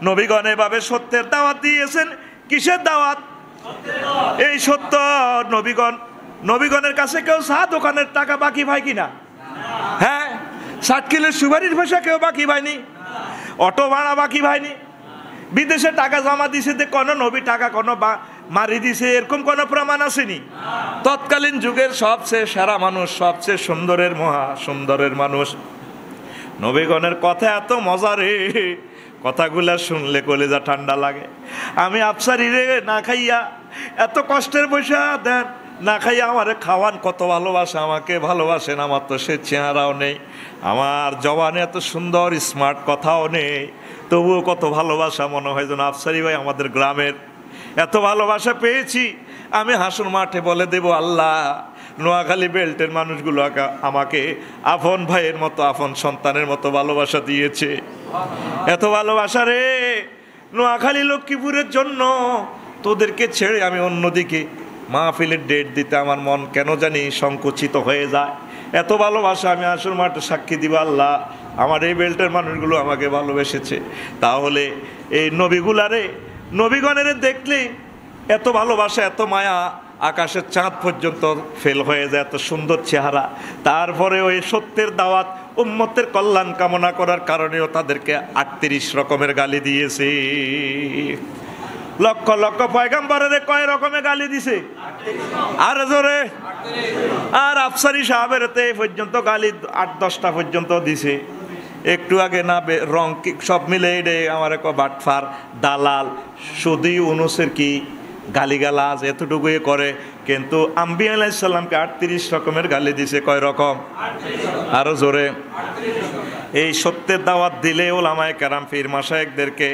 নবীগণ এভাবে সত্যের দাওয়াত দিয়েছেন। কিসের দাওয়াত? এই সত্য। নবীগণের কাছে কেউ চা দোকানের টাকা বাকি পায় কিনা? হ্যাঁ। 60 কিলোর সুপারির পয়সা কেউ বাকি পায়নি, অটো ভাড়া বাকি পায়নি, বিদেশে টাকা জমা দিছে যে কোন নবী টাকা কোন মারি দিছে এরকম কোন প্রমাণ আসেনি। তৎকালীন যুগের সবচেয়ে সেরা মানুষ, সবচেয়ে সুন্দরের মহা সুন্দরের মানুষ। নবীগণের কথা এত মজা রে, কথাগুলা শুনলে কলেজা ঠান্ডা লাগে। আমি আফসারি রে না খাইয়া এত কষ্টের পয়সা দেন, না খাইয়া আমারে খাওয়ান, কত ভালোবাসে, আমাকে ভালোবাসেন। আমার তো সে চেহারাও নেই, আমার জবানে এত সুন্দর স্মার্ট কথাও নেই, তবুও কত ভালোবাসা। মনে হয় যেন আফসারি ভাই আমাদের গ্রামের। এত ভালোবাসা পেয়েছি, আমি হাসর মাঠে বলে দেব, আল্লাহ নোয়াখালী বেল্টের মানুষগুলো আমাকে আপন ভাইয়ের মতো, আপন সন্তানের মতো ভালোবাসা দিয়েছে। এত ভালোবাসা রে, নোয়াখালী লক্ষ্মীপুরের জন্য তোদেরকে ছেড়ে আমি অন্যদিকে মাহফিলের ডেট দিতে আমার মন কেন জানি সংকুচিত হয়ে যায়। এত ভালোবাসা, আমি আসল মাঠে সাক্ষী দিব, আল্লাহ আমার এই বেল্টের মানুষগুলো আমাকে ভালোবেসেছে। তাহলে এই নবীগুলারে, নবীগণের দেখলে এত ভালোবাসা, এত মায়া, আকাশের চাঁদ পর্যন্ত ফেল হয়ে যায়, এত সুন্দর চেহারা। তারপরে ওই সত্যের দাওয়াত, উম্মতের কল্যাণ কামনা করার কারণেও তাদেরকে 38 রকমের গালি দিয়েছে। লক্ষ লক্ষ পয়গম্বরের কয় রকমে গালি দিছে? আর জোরে। আর আফসারি সাহাবের পর্যন্ত গালি 8-10টা পর্যন্ত দিছে। একটু আগে না রং সব মিলে এডে আমার এক বাটফার, দালাল, সুদি, উনুসের কি গালিগালাজ এতটুকুই করে, কিন্তু আম্বিয়া আলাইহিস সালামকে 38 রকমের গালি দিছে। কয় রকম? আরো জোরে। এই সত্যের দাওয়াত দিলে ওলামায়ে কেরাম, পীর মাশায়েখদেরকে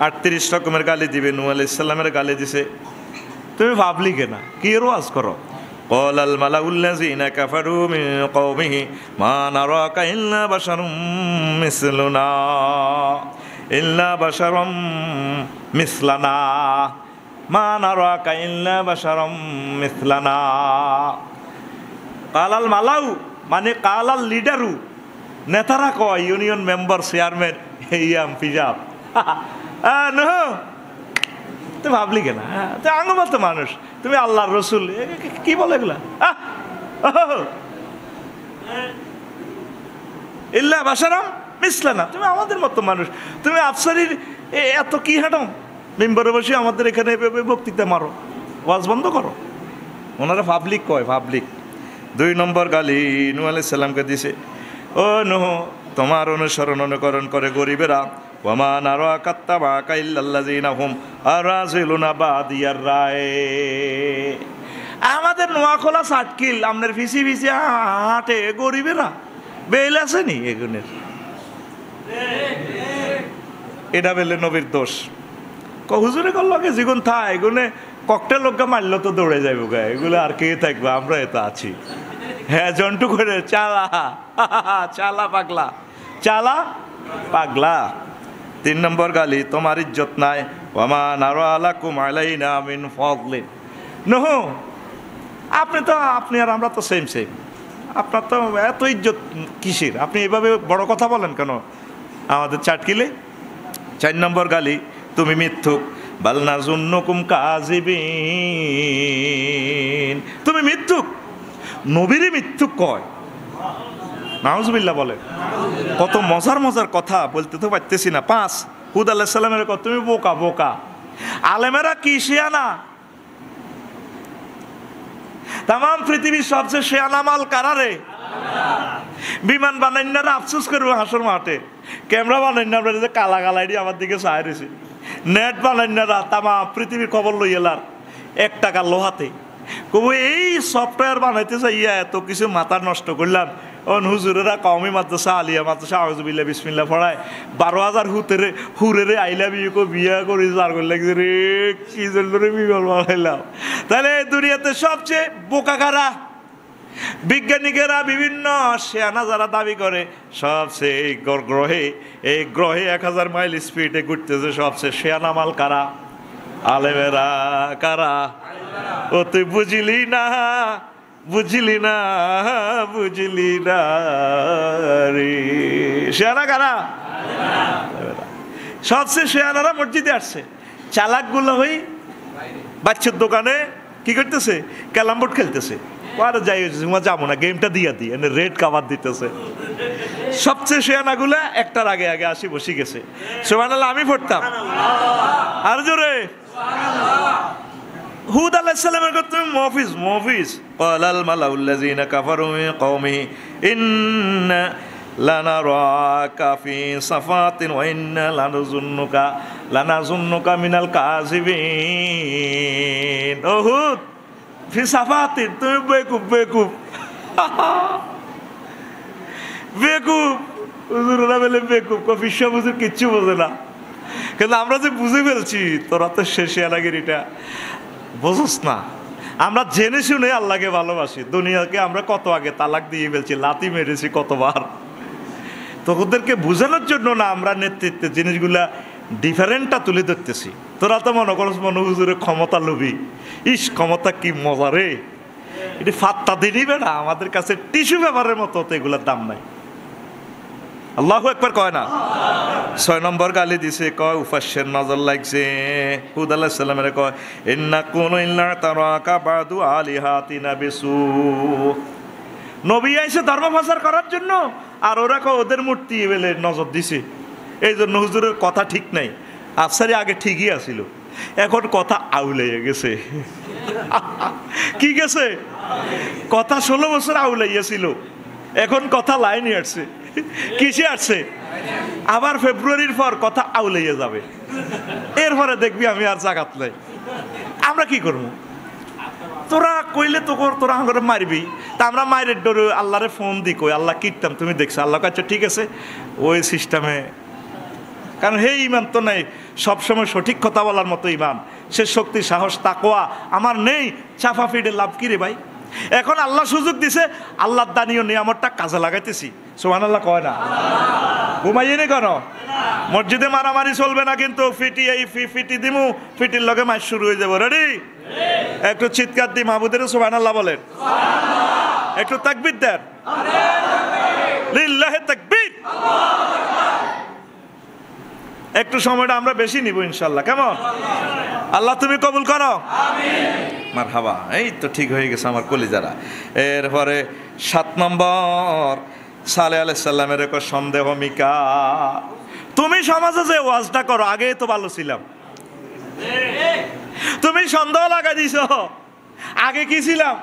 38 রকমের গালি দিবে। নূহ আলাইহিস সালামের গালি দিছে, তুমি ভাবলি কেনা? কি রোয়াজ করো? قال الملأ الذين كفروا من قومه ما نراك إلا بشر مثلنا إلا بشر مثلنا ما نراك إلا بشر مثلنا। قال الملأ মানে قال اللیڈر, নেতারা কয়, ইউনিয়ন মেম্বার, চেয়ারম্যান, ইয়াম পিজাব, তুমি ভাবলি কেনা? আঙ্গমত মানুষ, তুমি আল্লাহর রসুল, কি বলে এগুলা? ইল্লা বাশারাম মিসলানা, তুমি আমাদের মতো মানুষ, তুমি আফসারির এত কি হাঁটো? মেম্বারে বসে আমাদের এখানে বক্তৃতা মারো, ওয়াজ বন্ধ করো। ওনারা পাবলিক কয়, পাবলিক। 2 নম্বর গালি নূহ আলাইহিস সালামকে দিছে, ও নূহ, তোমার অনুসরণ অনুকরণ করে গরিবেরা। ওয়ামা নারাকা ইত্তাবাকা ইল্লাল্লাযিনা হুম আরাযিলুনা বাদিয়ার রায়। আমাদের নোয়াখোলা 60 কিল, আপনার ফিসি ফিসি হাটে গরিবেরা বেল আসেনি এগুনের। এটা বেলে নবীর দোষ। হুজুরে করলকে জীবন থা এগুনে ককটেল লোককে মারলো তো দৌড়ে যাইব গা, এগুলো আর কে থাকবে, আমরা এত আছি। হ্যাঁ, জন্টু করে চালা চালা পাগলা, চালা পাগলা। 3 নম্বর গালি, তোমার ইজ্জত নাই। ওয়ামা নারা লাকুম আলাইনা মিন ফাদলিন। নূহ, আপনি আর আমরা তো সেম সেম, আপনার তো এত ইজ্জত কিসের? আপনি এভাবে বড় কথা বলেন কেন আমাদের চাটকিলে? 4 নম্বর গালি, তুমি মিথ্যুক। বাল নাযুন্নুকুম কাযিবিন, তুমি মিথ্যুক। নবীরে মিথ্যুক কয়, নাউজুবিল্লাহ বলে। কত মজার মজার কথা বলতে তো পারতেছি না। 5 হুদ আলাইহিস সালামের কথা, তুমি বোকা বোকা। আলেমেরা কি শিয়ানা? তাম পৃথিবীর সবচেয়ে শিয়ানা মাল কারারে? বিমান বানাইনারা আফসোস করবে হাসর মাঠে। ক্যামেরা বানাইনারা যে কালা কালাইডি আমার দিকে চাই রয়েছে। নেট বানাইনারা তাম পৃথিবীর খবর লই এলার 1 টাকা লোহাতে। কবু এই সফটওয়্যার বানাইতে চাইয়া এত কিছু মাথা নষ্ট করলাম। হুজুরেরা কওমি মাদ্রাসা, আলিয়া মাদ্রাসা, আউযুবিল্লাহ বিসমিল্লাহ পড়ায় 12,000 হুরেরে আইলা বিয়া করে যার করে লাগছে রে, কি জন্য বিমল বানাইলাম। তাহলে দুনিয়াতে সবচেয়ে বোকা কারা? বিজ্ঞানীরা বিভিন্ন শেয়ানা যারা দাবি করে সবচেয়ে এই গ্রহে 1000 মাইল স্পিডে ঘুরতেছে, সবচেয়ে শেয়ানা মাল কারা? আলেমেরা। কারা? ও তুই বুঝলি না, বুঝলি না, বুঝলি না রে। শেয়ানা কারা? সবচেয়ে শেয়ানারা মসজিদে আসছে, চালাকগুলো হই বাচ্চার দোকানে কি করতেছে, ক্যারাম বোর্ড খেলতেছে। আরে যাই যাবো না, গেমটা দিয়া দিই, রেড কাভার দিতেছে। সবচেয়ে শেয়ানাগুলা একটার আগে আগে আসি বসে গেছে। সুবহানাল্লাহ আমি পড়তাম আর জোরে। হুদ আলাইহিস সালামের কথা মফিজ ক্বালাল মালাউল্লাযিনা কাফারু মিন কওমিহি ইন্না লানারাকা ফি সাফাতিন ওয়া ইন্না লানাযুন্নুকা মিনাল কাযিবিন। ও হুদ, ফি সাফাতিন, তুমি বেকুব হুজুররা বলে বেকুব, কফিসা হুজুর কিচ্ছু বোঝে না। কিন্তু আমরা যে বুঝে ফেলছি তোরা তো শেষে আলাগিরিটা বোঝস না। আমরা জেনে শুনে আল্লাহকে ভালোবাসি, দুনিয়াকে আমরা কত আগে তালাক দিয়ে ফেলছি, লাথি মেরেছি কতবার। তো ওদেরকে বোঝানোর জন্য না আমরা নেতৃত্বে জিনিসগুলা ডিফারেন্টটা তুলে ধরতেছি। তোরা তো মনে করস মনে হুজুরের ক্ষমতা লোভী, ইস ক্ষমতা কি মজা রে, এটি ফাত্তা দিনিবে না, আমাদের কাছে টিস্যু পেপারের মতো তো এগুলোর দাম নাই। আল্লাহু আকবার কয় না। 6 নম্বর গালি দিছে, কয় উফাসের নজর লাগছে। হুদ আলাইহিস সালামের কয় ইন্না কুনু ইল্লা তারাকা বাদু আলিহাতিনা বিসু। নবী আইছে ধর্ম প্রচার করার জন্য, আর ওরা কয় ওদের মূর্তি বলে নজর দিছে, এই জন্য হুজুরের কথা ঠিক নাই। আফসারি আগে ঠিকই আছিল, এখন কথা আউলাইয়া গেছে। কি গেছে? কথা 16 বছর আউলাইয়াছিল, এখন কথা লাইনে আসছে। কিসে আসছে? আবার ফেব্রুয়ারির পর কথা আউলাইয়া যাবে, এরপরে দেখবি আমি আর জাগাত নাই। আমরা কি করবো? তোরা কইলে তো তোরা আমাকে মারবি, তা আমরা মায়ের ডরে আল্লাহরে ফোন দিই, কই আল্লাহ কীর্তাম তুমি দেখছো, আল্লাহ কাছে ঠিক আছে ওই সিস্টেমে। কারণ হে ইমান তো নেই সবসময় সঠিক কথা বলার মতো ইমান, সে শক্তি সাহস তাকওয়া আমার নেই, চাফা ফিডে লাভ কি রে ভাই। এখন আল্লাহ সুযোগ দিছে, আল্লাহর দানীয় নিয়ামতটা কাজে লাগাইতেছি। সুবহানাল্লাহ কয় না? ঘুমাইয়ে নি কেন? মসজিদে মারামারি চলবে না কিন্তু, ফিটি দিমু, ফিটির লগে মাস শুরু হয়ে যাবো। রেডি? একটু চিৎকার দি মাহবুদের সুবহানাল্লাহ বলেন, একটু তাকবীর দেন, লিল্লাহি তাকবীর। একটু সময়টা আমরা বেশি নিব ইনশাল্লাহ, কেমন? আল্লাহ তুমি কবুল করো, মারহাবা। এই তো ঠিক হয়ে গেছে আমার কলিজারা। এরপরে 7 নম্বর সালেহ আলাইহিস সালামের এক সন্দেহ মিকা। তুমি সমাজে যে ওয়াজটা করো, আগে তো ভালো ছিলাম, তুমি সন্দেহ লাগাই দিছো, আগে কি ছিলাম?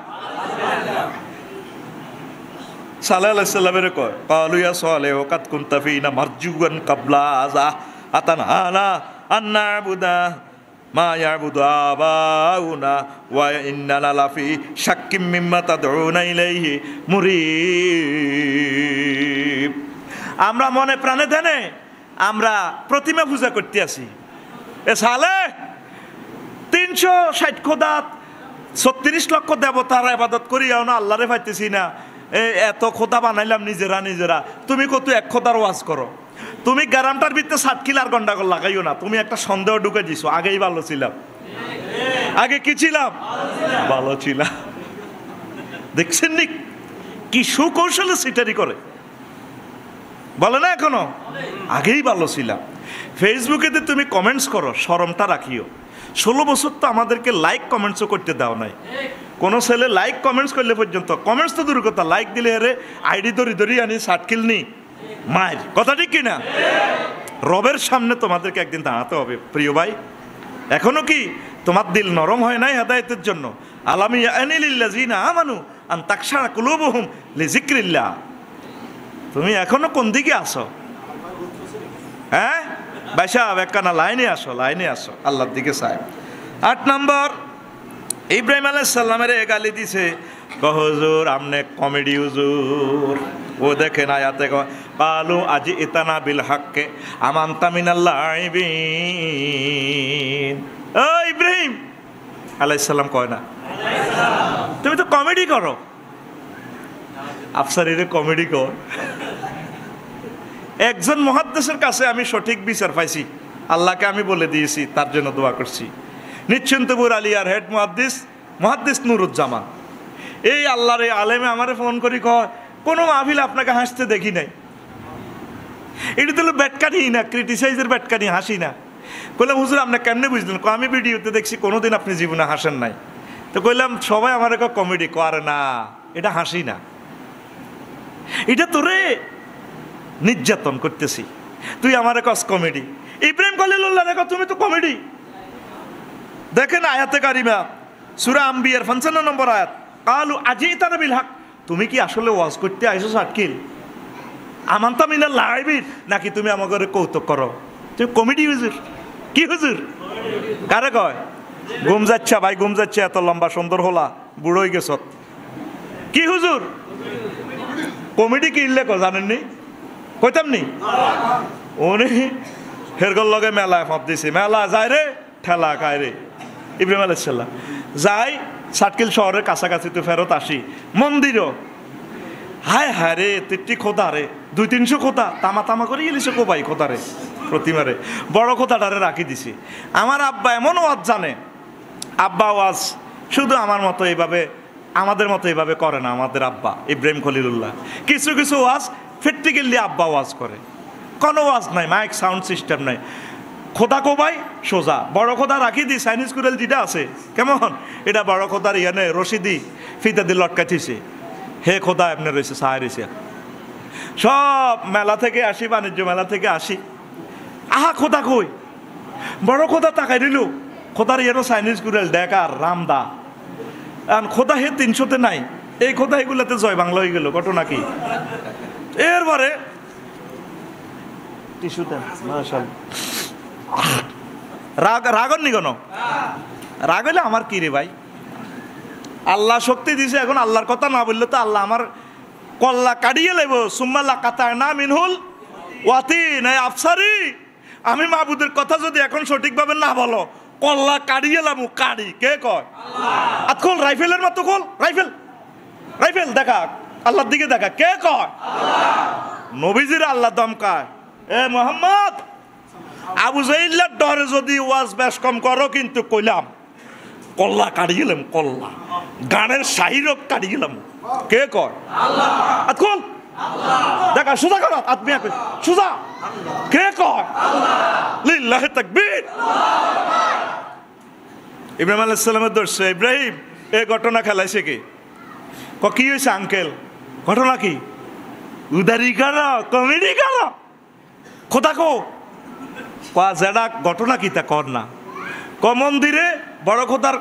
সালেহ আলাইহিস সালামের কয় ক্বালু ইয়া সালেহ কাদ কুনতা ফিনা মারজুয়ান ক্বাবলা আযা আতানহানা আন না'বুদা মা ইয়াবুদু আবাউনা ওয়া ইন্নানা লাফি শাক্কিম মিম্মা তাদউনা ইলাইহি মুরিব। আমরা মনে প্রাণে ধ্যানে আমরা প্রতিমা পূজা করতে আসি। এ সালে 360 খোদা 36 লক্ষ দেবতার ইবাদত করিয়াও না আল্লাহরে পাইতেছি না, এত খোদা বানাইলাম নিজেরা। তুমি কত এক খোদার ওয়াজ করো, তুমি গ্রামটার ভিতরে 7 কিলার গন্ডাগোল লাগাইও না। তুমি একটা সন্দেহ ঢুকে দিছো, আগেই ভালো ছিলাম। আগে কি ছিলাম? ভালো ছিলাম। দেখছেন নি কি সুকৌশলে সিটারি করে, বলে না এখনো আগেই ভালো ছিলাম। ফেসবুকেতে তুমি কমেন্টস করো, শরমটা রাখিও। 16 বছর তো আমাদেরকে লাইক কমেন্টসও করতে দাও নাই। কোনো ছেলে লাইক কমেন্টস করলে পর্যন্ত, কমেন্টস তো দূর কথা, লাইক দিলে হেরে আইডি ধরি আনি সাটকিল নি মায়ের কথা, ঠিক কিনা? রবের সামনে তোমাদেরকে একদিন দাঁড়াতে হবে প্রিয় ভাই। এখনো কি তোমার দিল নরম হয় নাই হেদায়েতের জন্য? আলামি আনিলিল্লাযিনা আমানু আন তাকশারা কুলুবুহুম লিযিকরিল্লাহ। তুমি এখনো কোন দিকে আসো? হ্যাঁ বাইশা একখানা লাইনে আসো আল্লাহর দিকে চাই। 8 নম্বর ইব্রাহিম আলাইহিস সালামের গালি দিছে, হুজুর আমনে কমেডি হুজুর। ও দেখেন আয়াতে কালু আজি ইতানা বিল হাক্কে আমানতা মিনাল লাইবিন। ও ইব্রাহিম আলাইহিস সালাম কয় না তুমি তো কমেডি করো, আফসারিরে কমেডি কর। একজন মুহাদ্দিসের কাছে আমি সঠিক বিচার পাইছি, আল্লাহকে আমি বলে দিয়েছি, তার জন্য দোয়া করছি। নিশ্চিন্তপুর আলিয়ার হেড মুহাদ্দিস নুরুজ্জামান, এই আল্লাহর এই আলেমে আমারে ফোন করি কয় কোনো মাহফিল আপনাকে হাসতে দেখি নাই। এটা তো ব্যাটকানি না, ক্রিটিসাইজের ব্যাটকানি, হাসি না। কইলাম হুজুর আপনি কেমনে বুঝলেন? আমি ভিডিওতে দেখছি কোনোদিন আপনি জীবনে হাসেন নাই। তো কইলাম সবাই আমার একটা কমেডি করে না, এটা হাসি না, এটা তোরে নির্যাতন করতেছি, তুই আমার কস কমেডি। ইব্রাহিম খলিলুল্লাহ রেখো তুমি তো কমেডি। দেখেন আয়াতে কারিমা সূরা আম্বিয়ার 55 নম্বর আয়াত, কালু আজিতানা বিল হক, তুমি কি আসলে ওয়াজ করতে আইছো শাকিল? আমানতা মিনাল লাইবিন, নাকি তুমি আমাকে কৌতুক করো? তুমি কমেডি হুজুর? কি হুজুর? কারে কয়? ঘুম যাচ্ছে ভাই, ঘুম যাচ্ছে, এত লম্বা সুন্দর হলা, বুড়ো হয়ে গেছ। কি হুজুর? কমেডি কি ইল্লে কো জানেননি? কইতাম নি উনি হেরগল লগে মেলায় ফাঁপ দিছে, মেলা যায় রে ঠেলা খায় রে। ইব্রাহিম আলাইহিস সালাম যাই সাটকিল শহরের কাছাকাছি, তো ফেরত আসি মন্দিরও, হায় হায় রে তিনটি খোদা রে, 200-300 খোদা তামা তামা করে গেলিছে কোবাই খোদা রে, প্রতিমারে বড় খোদাটারে রাখি দিছি। আমার আব্বা এমন ওয়াজ জানে, আব্বা ওয়াজ শুধু আমার মতো এইভাবে, আমাদের মতো এইভাবে করে না। আমাদের আব্বা ইব্রাহিম খলিলুল্লাহ কিছু কিছু ওয়াজ প্র্যাকটিক্যালি আব্বা ওয়াজ করে, কোনো ওয়াজ নাই, মাইক সাউন্ড সিস্টেম নাই, খোদা কোবাই সোজা, বড় খোদা রাখি দি, চাইনিজ কুড়েল যেটা আছে কেমন, এটা বড় খোদার ইয়ানে রশিদি ফিতা দিয়ে লটকাইছে, হে খোদা এমনি রয়েছে সাহায় রয়েছে। সব মেলা থেকে আসি, বাণিজ্য মেলা থেকে আসি, আহা খোদা কই, বড় খোদা তাকাই দিল, খোদার ইয়ানো চাইনিজ কুড়েল দেখার রামদা, খোদা হে 300-তে নাই, এই খোদা এগুলাতে জয় বাংলা হয়ে গেল, ঘটনা কি? এরপরে রাগন নি কেন? রাগ হইলে আমার কি রে ভাই, আল্লাহ শক্তি দিছে, এখন আল্লাহর কথা না বললে তো আল্লাহ আমার কল্লা কাটিয়ে লেব। সুম্মাল্লা কাতায় না মিনহুল ওয়াতি নাই আফসারি, আমি মাহবুদের কথা যদি এখন সঠিকভাবে না বলো, কল্লা কাটিয়ে লামু, কাড়ি কে কয়? আত খোল রাইফেলের মতো খোল, রাইফেল রাইফেল দেখা, আল্লাহর দিকে দেখা, কে কয়? নবীজির আল্লাহ দমকায়, এ মোহাম্মদ আবু জাইল্লার ডরে যদি ওয়াজ বেশ কম করো, কিন্তু কইলাম কল্লা কাটি গেলাম, কল্লা গানের শাহিরক কাটি গেলাম, কে কয়? আল্লাহ। খোল দেখা, সোজা করো আত্মীয়, সোজা, কে কয়? লিল্লাহি তাকবীর। ইব্রাহিম আলাইহিস সালামের দর্শে ইব্রাহিম এই ঘটনা খেলাইছে কি? কি হয়েছে আঙ্কেল? ঘটনা কি? উদারি করো, কমেডি করো, খোদা কো যেটা ঘটনা কি তা কর না। মন্দিরে বড় খোদার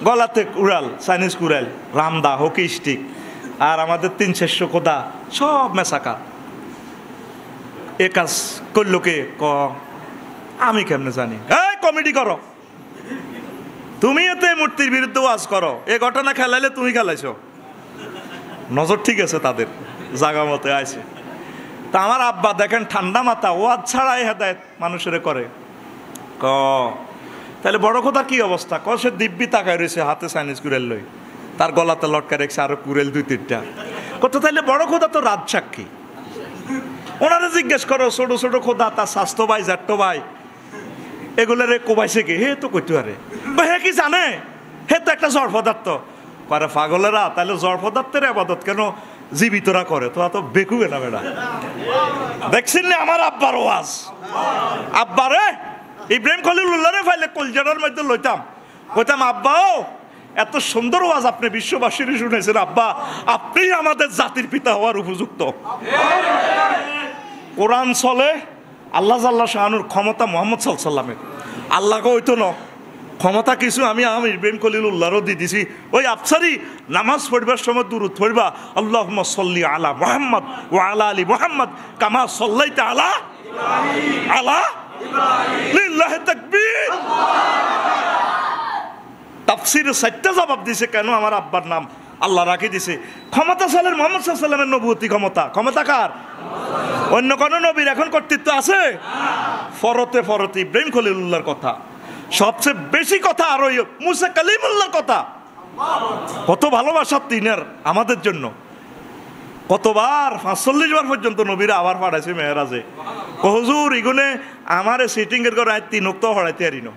গলাতে উড়াল, চাইনিজ কুড়াল, রামদা, হকি স্টিক, আর আমাদের 300 খোদা সব মেসাকা। এ কাজ করলো কে? আমি কেমনে জানি? এই কমেডি করো তুমি, এতে মূর্তির বিরুদ্ধে ওয়াজ করো, এ ঘটনা খেলাইলে তুমি খেলাইছো। নজর ঠিক আছে তাদের, জাগা মতে আছে। তা আমার আব্বা দেখেন ঠান্ডা মাথা, ওয়াজ ছাড়াই হেদায়েত মানুষের করে। তাহলে বড় খোদার কি অবস্থা? সে দিব্যি তাকায় রয়েছে, হাতে চাইনিজ কুড়েল লই, তার গলাতে লটকা রেখেছে আরো কুড়েল 2-3টা। কত তাইলে বড় খোদা তো রাজ সাক্ষী। ওনারা জিজ্ঞেস করো ছোট ছোট খোদা, তার স্বাস্থ্য ভাই, জাট্ট ভাই, এগুলোরে কোবাইছে কি? হে তো কইতে পারে, হে কি জানে? হে তো একটা জড় পদার্থ। করে পাগলেরা, তাহলে জড় পদার্থের আবাদত কেন জীবিতরা করে? তো এত বেকুবে না বেড়া। দেখছেন না আমার আব্বার ওয়াজ? আব্বারে ইব্রাহিম খলিলুল্লাহ রে ফাইলে কলজাটার মধ্যে লইতাম, কইতাম আব্বাও এত সুন্দর ওয়াজ আপনি বিশ্ববাসীর শুনেছেন, আব্বা আপনি আমাদের জাতির পিতা হওয়ার উপযুক্ত। কোরআন চলে, আল্লাহ জাল্লা শাহানুর ক্ষমতা মুহাম্মদ সাল্লাল্লাহু আলাইহি ওয়াসাল্লামের, আল্লাহকে হইতো না ক্ষমতা কিছু আমি ইব্রাহিম খলিলুল্লাহরও দিয়ে দিছি। ওই আফসারি নামাজ পড়বার সময় দুরূদ পড়বা, আল্লাহুম্মা সাল্লি আলা মুহাম্মদ ওয়া আলা আলি মুহাম্মদ কামা সাল্লাইতা আলা আলা লিল্লাহি তাকবীর। তাফসীরে 4টা জবাব দিছে কেন আমার আব্বার নাম আল্লাহ রাখি দিছে। ক্ষমতা সালের মুহাম্মদ সাল্লাল্লাহু আলাইহি ওয়াসাল্লামের নবুয়তি ক্ষমতা, ক্ষমতা কার? অন্য কোন নবীর এখন কর্তৃত্ব আছে? ফরতে ফরতে ইব্রাহিম খলিলুল্লাহর কথা, সবচেয়ে বেশি কথা আর ওই মুসা কালিমুল্লাহর কথা। কত ভালোবাসা তিনের আমাদের জন্য, কতবার 45 বার পর্যন্ত নবীরা আবার পাঠাইছে মেহরাজে। হুজুর ইগুনে আমার সিটিং এর করে 3 ওয়াক্ত পড়াইতে আরিনো,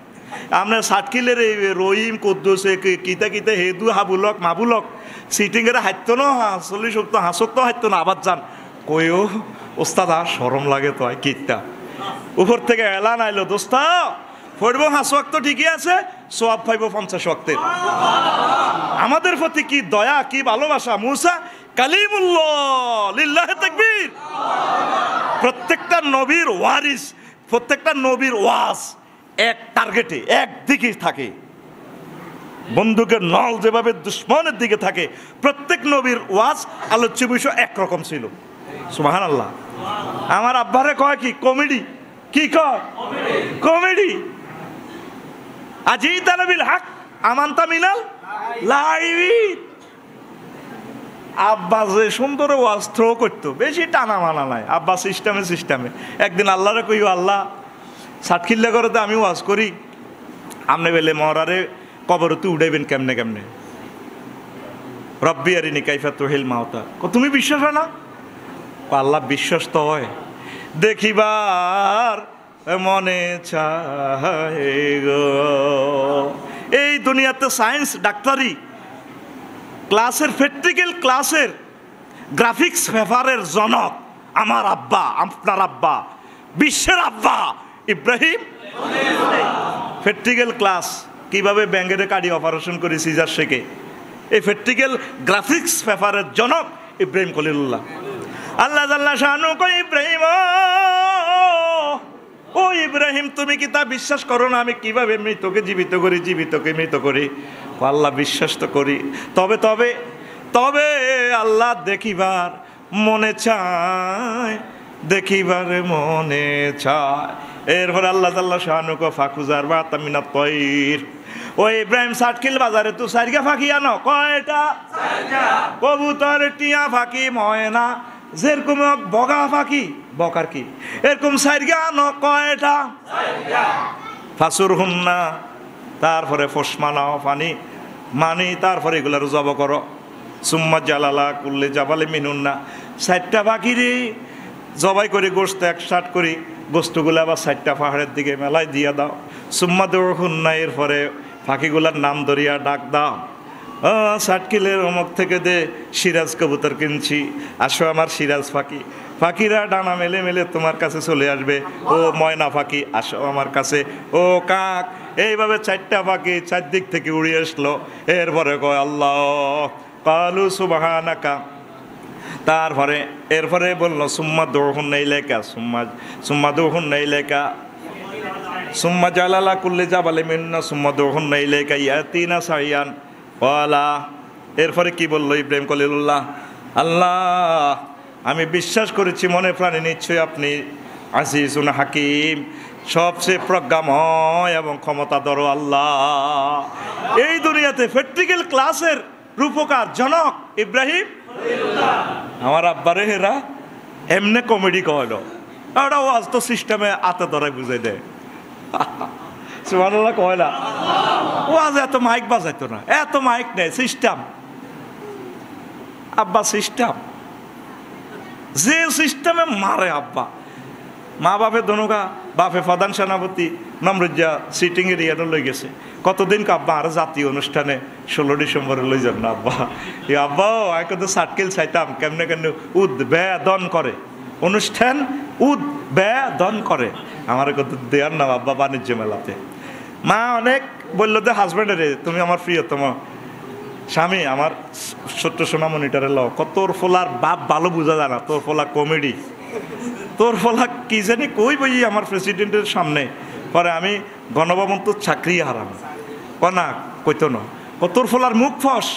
আপনার সাতকিলের রহিম কুদ্দুসে কিতা কিতা হেদু হাবুলক মাবুলক সিটিং এর হাইতো না 40 ওয়াক্ত হাসক্ত হাইতো না আবার যান কইও ওস্তাদ আর শরম লাগে তো কিটটা উপর থেকে এলান আইলো দোস্তা পড়বো 5 ওয়াক্ত ঠিকই আছে সওয়াব পাইবো 50 ওয়াক্তের। আমাদের প্রতি কি দয়া কি ভালোবাসা। মুসা কালিমুল্লাহ লিল্লাহি তাকবীর। প্রত্যেকটা নবীর ওয়ারিস, প্রত্যেকটা নবীর ওয়াজ এক টার্গেটে একদিকে থাকে। বন্দুকের নল যেভাবে দুশ্মনের দিকে থাকে, প্রত্যেক নবীর ওয়াজ আলোচ্য বিষয় একরকম ছিল। সুবহানাল্লাহ। আমার আব্বারে কয় কি কমেডি, কি কয় কমেডি। আজি তানবিল হক আমানতা মিনাল লাইবিন। আব্বা যে সুন্দর ওয়াজ থ্রো করতো, বেশি টানা মানা নাই, আব্বা সিস্টেমে। একদিন আল্লাহরে কইও আল্লাহ সাতখিল্লা করে তো আমি ওয়াজ করি, আমনে বেলে মরারে কবরতে উঠাইবেন কেমনে কেমনে। রব্বি আরিনি কাইফা তুহিল মাউতা। তুমি বিশ্বাস হয় না? আল্লাহ বিশ্বাস তো হয়, দেখিবার মনে চায় গো। এই দুনিয়াতে সায়েন্স ডাক্তারি ক্লাসের প্র্যাকটিক্যাল ক্লাসের গ্রাফিক্স পেপারের জনক আমার আব্বা, আপনার আব্বা, বিশ্বের আব্বা ইব্রাহিম। প্র্যাকটিক্যাল ক্লাস কিভাবে ব্যাঙ্গের কাটি অপারেশন করে সিজার শেখে, এই প্র্যাকটিক্যাল গ্রাফিক্স পেপারের জনক ইব্রাহিম খলিলুল্লাহ। আল্লাহ জাল্লা শানু কই ইব্রাহিম, ও ইব্রাহিম তুমি কি তা বিশ্বাস করো না আমি কিভাবে মৃতকে জীবিত করি, জীবিতকে মৃত করি? আল্লাহ বিশ্বাস তো করি, তবে তবে তবে আল্লাহ দেখিবার মনে চায়, দেখিবার মনে চায়। এরপর আল্লাহ তাআলা শানু কো ফাকুজার বা তামিনা তয়র। ও ইব্রাহিম সাতখিল বাজারে তো সাইরগা ফাঁকি আনো কয়টা? কবুতর টিয়া ফাঁকি ময়না যেরকম বগা ফাঁকি বকার কি এরকম সাইরগা আনো কয়টা? ফাসুর হুন্না। তারপরে ফসমানাও পানি মানি, তারপরে এগুলার জব করো। সুম্মা জালালা করলে জাবালে মিনুন্না। 4টা পাখি রে জবাই করে গোস্ত একসাথ করি, গোস্তগুলো আবার 4টা পাহাড়ের দিকে মেলায় দিয়া দাও। সুম্মা দৌড় হুন্না। এরপরে পাখিগুলার নাম ধরিয়া ডাক দাও। 60 কিলের অমুক থেকে দে সিরাজ কবুতর কিনছি, আসো আমার সিরাজ পাখি। পাখিরা ডানা মেলে মেলে তোমার কাছে চলে আসবে। ও ময়না পাখি আসো আমার কাছে। ও কাক। এইভাবে 4টা পাখি 4 দিক থেকে উড়ে আসলো। এরপরে কয় আল্লাহ কালু সুবহানাকা। তারপরে এরপরে বললো সুম্মা দৌড় নেই লেখা, সুম্মা দৌড় নেই লেখা, সুম্মা জালালা কুল্লে জাবালে মিন্না, সুম্মা দৌড় নেই লেখা ইয়াতিনা সাইয়ান ওয়ালা। এরপরে কি বললো ইব্রাহিম খলিলুল্লাহ? আল্লাহ আমি বিশ্বাস করেছি মনে প্রাণে নিশ্চয়ই আপনি আজিজুন হাকিম, সবচেয়ে প্রজ্ঞাময় এবং ক্ষমতাধর আল্লাহ। এই দুনিয়াতে প্র্যাকটিক্যাল ক্লাসের রূপকার জনক ইব্রাহিম। আমার আব্বারে হেরা এমনে কমেডি কইল, ওটা ওয়াজ তো সিস্টেমে আতে ধরাই বুঝাই দেয়। সুবহানাল্লাহ কয় না? ওয়াজ এত মাইক বাজাইতো না, এত মাইক নেই, সিস্টেম। আব্বা সিস্টেম, যে সিস্টেমে মারে আব্বা। মা বাপে দনুকা, বাপে প্রধান সেনাপতি নমরুজ্জা সিটিং এরিয়াটা লই গেছে। কতদিন আব্বা আর জাতীয় অনুষ্ঠানে 16 ডিসেম্বরে লই যান না আব্বা। এই আব্বাও এখন তো 60 কিল চাইতাম কেমনে কেমনে উদ্বেদন করে অনুষ্ঠান, উদ্বেদন করে। আমার কত দেয়ার না আব্বা বাণিজ্য মেলাতে। মা অনেক বললো যে হাজব্যান্ডের তুমি আমার প্রিয়তম স্বামী, আমার ছোট্ট সোনা মনিটারে লও। তোর ফোলার বাপ ভালো বোঝা যায় না, তোর ফোলা কমেডি, তোর ফোলা কি জানি কই বই আমার প্রেসিডেন্টের সামনে। পরে আমি গণভবন তো চাকরি হারাম না কইতো না, তোর ফোলার মুখ ফস,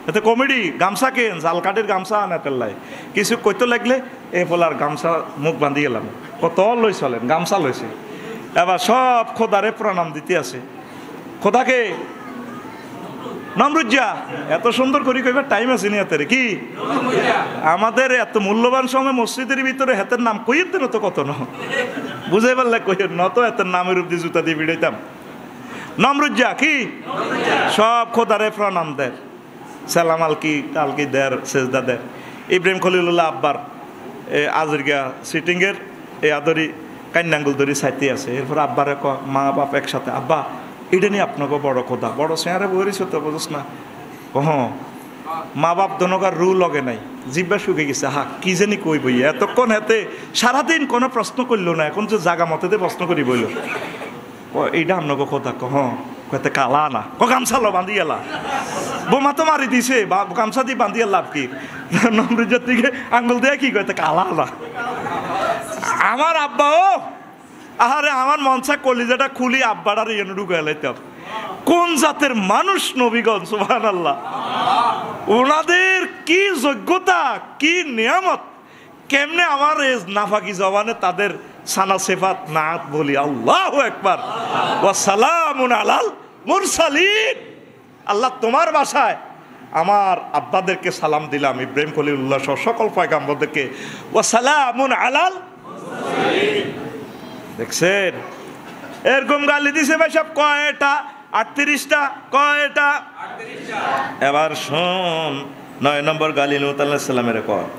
এতে কমেডি। গামছা কেন জাল কাঠের গামছা আনাতের লাই কিছু কইতো লাগলে এ ফোলার গামছা মুখ বান্ধি গেলাম। কত লই চলেন গামছা লইছে। এবার সব খোদারে প্রণাম দিতে আছে। খোদাকে নমরুজ্জা এত সুন্দর করি কইবার টাইম আছে নি হাতের কি? আমাদের এত মূল্যবান সময় মসজিদের ভিতরে হাতের নাম কইতে না তো কত ন বুঝাই পারলে কইর ন তো হাতের নামের উপর জুতা দিয়ে বিড়াইতাম। নমরুজ্জা কি সব খোদারে প্রণাম দেয়, সালাম আলকি আলকি দের সেজদা দেয়। ইব্রাহিম খলিলুল্লাহ আব্বার আজরিগা সিটিংয়ের এই আদরি কান্যাঙ্গুল ধরি সাইতে আছে। এরপর আব্বারে মা বাপ একসাথে, আব্বা এটা নিয়ে আপনাকে বড় খোদা, বড় চেয়ারে বইরিস তো বুঝস না? হ্যাঁ মা বাপ দনকার রু লগে নাই, জিব্বা শুকে গেছে, হা কি জানি কই বই এতক্ষণ হাতে সারাদিন কোনো প্রশ্ন করলো না, এখন যে জাগা মতে প্রশ্ন করি বইল এইটা আপনাকে কথা কতে কালা না গামছা লো বান্ধি এলা, বোমা তো মারি দিছে বা গামছা দিয়ে বান্ধি লাভ কি, নমরুজের দিকে আঙ্গুল দিয়ে কি কতে কালা না। আমার আব্বা ও আহারে আমার মনসা কলিজাটা খুলি আব্বাটার ইয়ে ঢুকে লাইতাম। কোন জাতের মানুষ নবীগণ, সুবহানাল্লাহ। ওনাদের কি যোগ্যতা, কি নিয়ামত, কেমনে আমার নাফাকি জবানে তাদের সানা সেফাত নাত বলি। আল্লাহু আকবার ওয়া সালামুন আলাল মুরসালিন। আল্লাহ তোমার বাসায় আমার আব্বাদেরকে সালাম দিলাম, ইব্রাহিম খলিলুল্লাহ সহ সকল পয়গাম্বরদেরকে, ওয়া সালামুন আলাল মুরসালিন। দেখছেন এরকম গালি দিছে ভাই সব কয়টা? 38টা। কয়টা? 38টা। এবার শোন 9 নম্বর গালি লূত আলাইহিস সালামের কয়।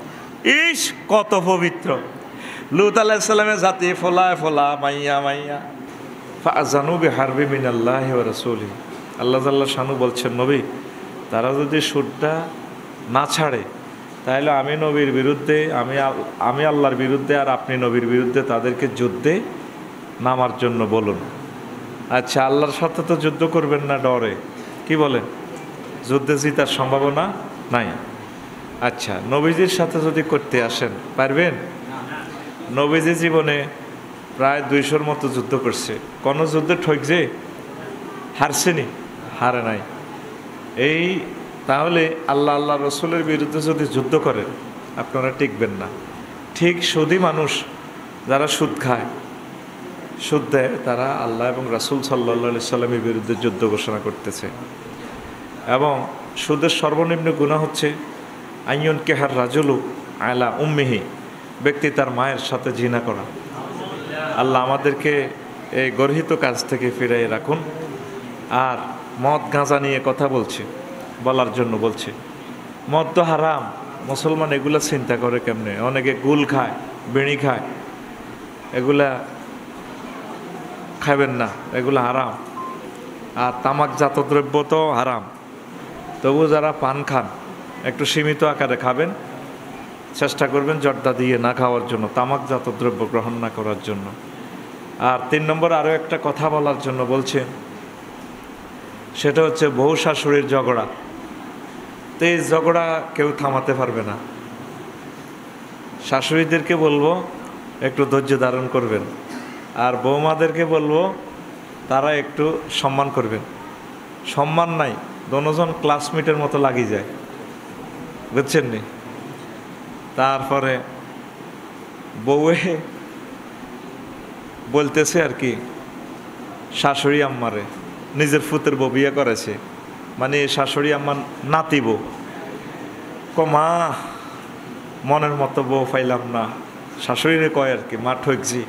ইস কত পবিত্র লূত আলাইহিস সালামের জাতি, ফলা ফলা মাইয়া মাইয়া ফাজানু বিহারবি মিনাল্লাহি ওয়া রাসূলিহি। আল্লাহ জাল্লা শানু বলছেন, নবী তারা যদি সুরটা না ছাড়ে তাহলে আমি নবীর বিরুদ্ধে, আমি আল্লাহর বিরুদ্ধে আর আপনি নবীর বিরুদ্ধে তাদেরকে যুদ্ধে নামার জন্য বলুন। আচ্ছা, আল্লাহর সাথে তো যুদ্ধ করবেন না ডরে, কি বলেন? যুদ্ধে জিতার সম্ভাবনা নাই। আচ্ছা, নবীজির সাথে যদি করতে আসেন পারবেন? নবীজি জীবনে প্রায় 200-র মতো যুদ্ধ করছে, কোনো যুদ্ধে ঠকছে? হারছেনি? হারে নাই। এই তাহলে আল্লাহ রসুলের বিরুদ্ধে যদি যুদ্ধ করেন আপনারা টিকবেন না। ঠিক সুদী মানুষ যারা সুদ খায়, সুদ দেয়, তারা আল্লাহ এবং রাসূল সাল্লাল্লাহু আলাইহি সাল্লামের বিরুদ্ধে যুদ্ধ ঘোষণা করতেছে। এবং সুদের সর্বনিম্ন গুনাহ হচ্ছে আইয়ুন কেহার রাজুলু আলা উম্মিহি, ব্যক্তি তার মায়ের সাথে জিনা করা। আল্লাহ আমাদেরকে এই গর্হিত কাজ থেকে ফিরিয়ে রাখুন। আর মদ গাঁজা নিয়ে কথা বলার জন্য বলছে, মদ তো হারাম, মুসলমান এগুলা চিন্তা করে কেমনে? অনেকে গুল খায়, বিড়ি খায়, এগুলা খাবেন না, এগুলো হারাম। আর তামাকজাত দ্রব্য তো হারাম, তবু যারা পান খান একটু সীমিত আকারে খাবেন, চেষ্টা করবেন জর্দা দিয়ে না খাওয়ার জন্য, তামাকজাত দ্রব্য গ্রহণ না করার জন্য। আর 3 নম্বর আরও একটা কথা বলার জন্য বলছে, সেটা হচ্ছে বউ শাশুড়ির ঝগড়া। তো এই ঝগড়া কেউ থামাতে পারবে না। শাশুড়িদেরকে বলবো একটু ধৈর্য ধারণ করবেন, আর বৌমাদেরকে বলবো তারা একটু সম্মান করবেন। সম্মান নাই, দোনোজন ক্লাসমেটের মতো লাগিয়ে যায়, বুঝছেন নি? তারপরে বউয়ে বলতেছে আর কি, শাশুড়ি আম্মারে, নিজের ফুতের বউ বিয়ে করেছে, মানে শাশুড়ি আম্মার নাতি বউ, মা মনের মতো বউ পাইলাম না, শাশুড়িরে কয় আর কি, মা ঠকছি।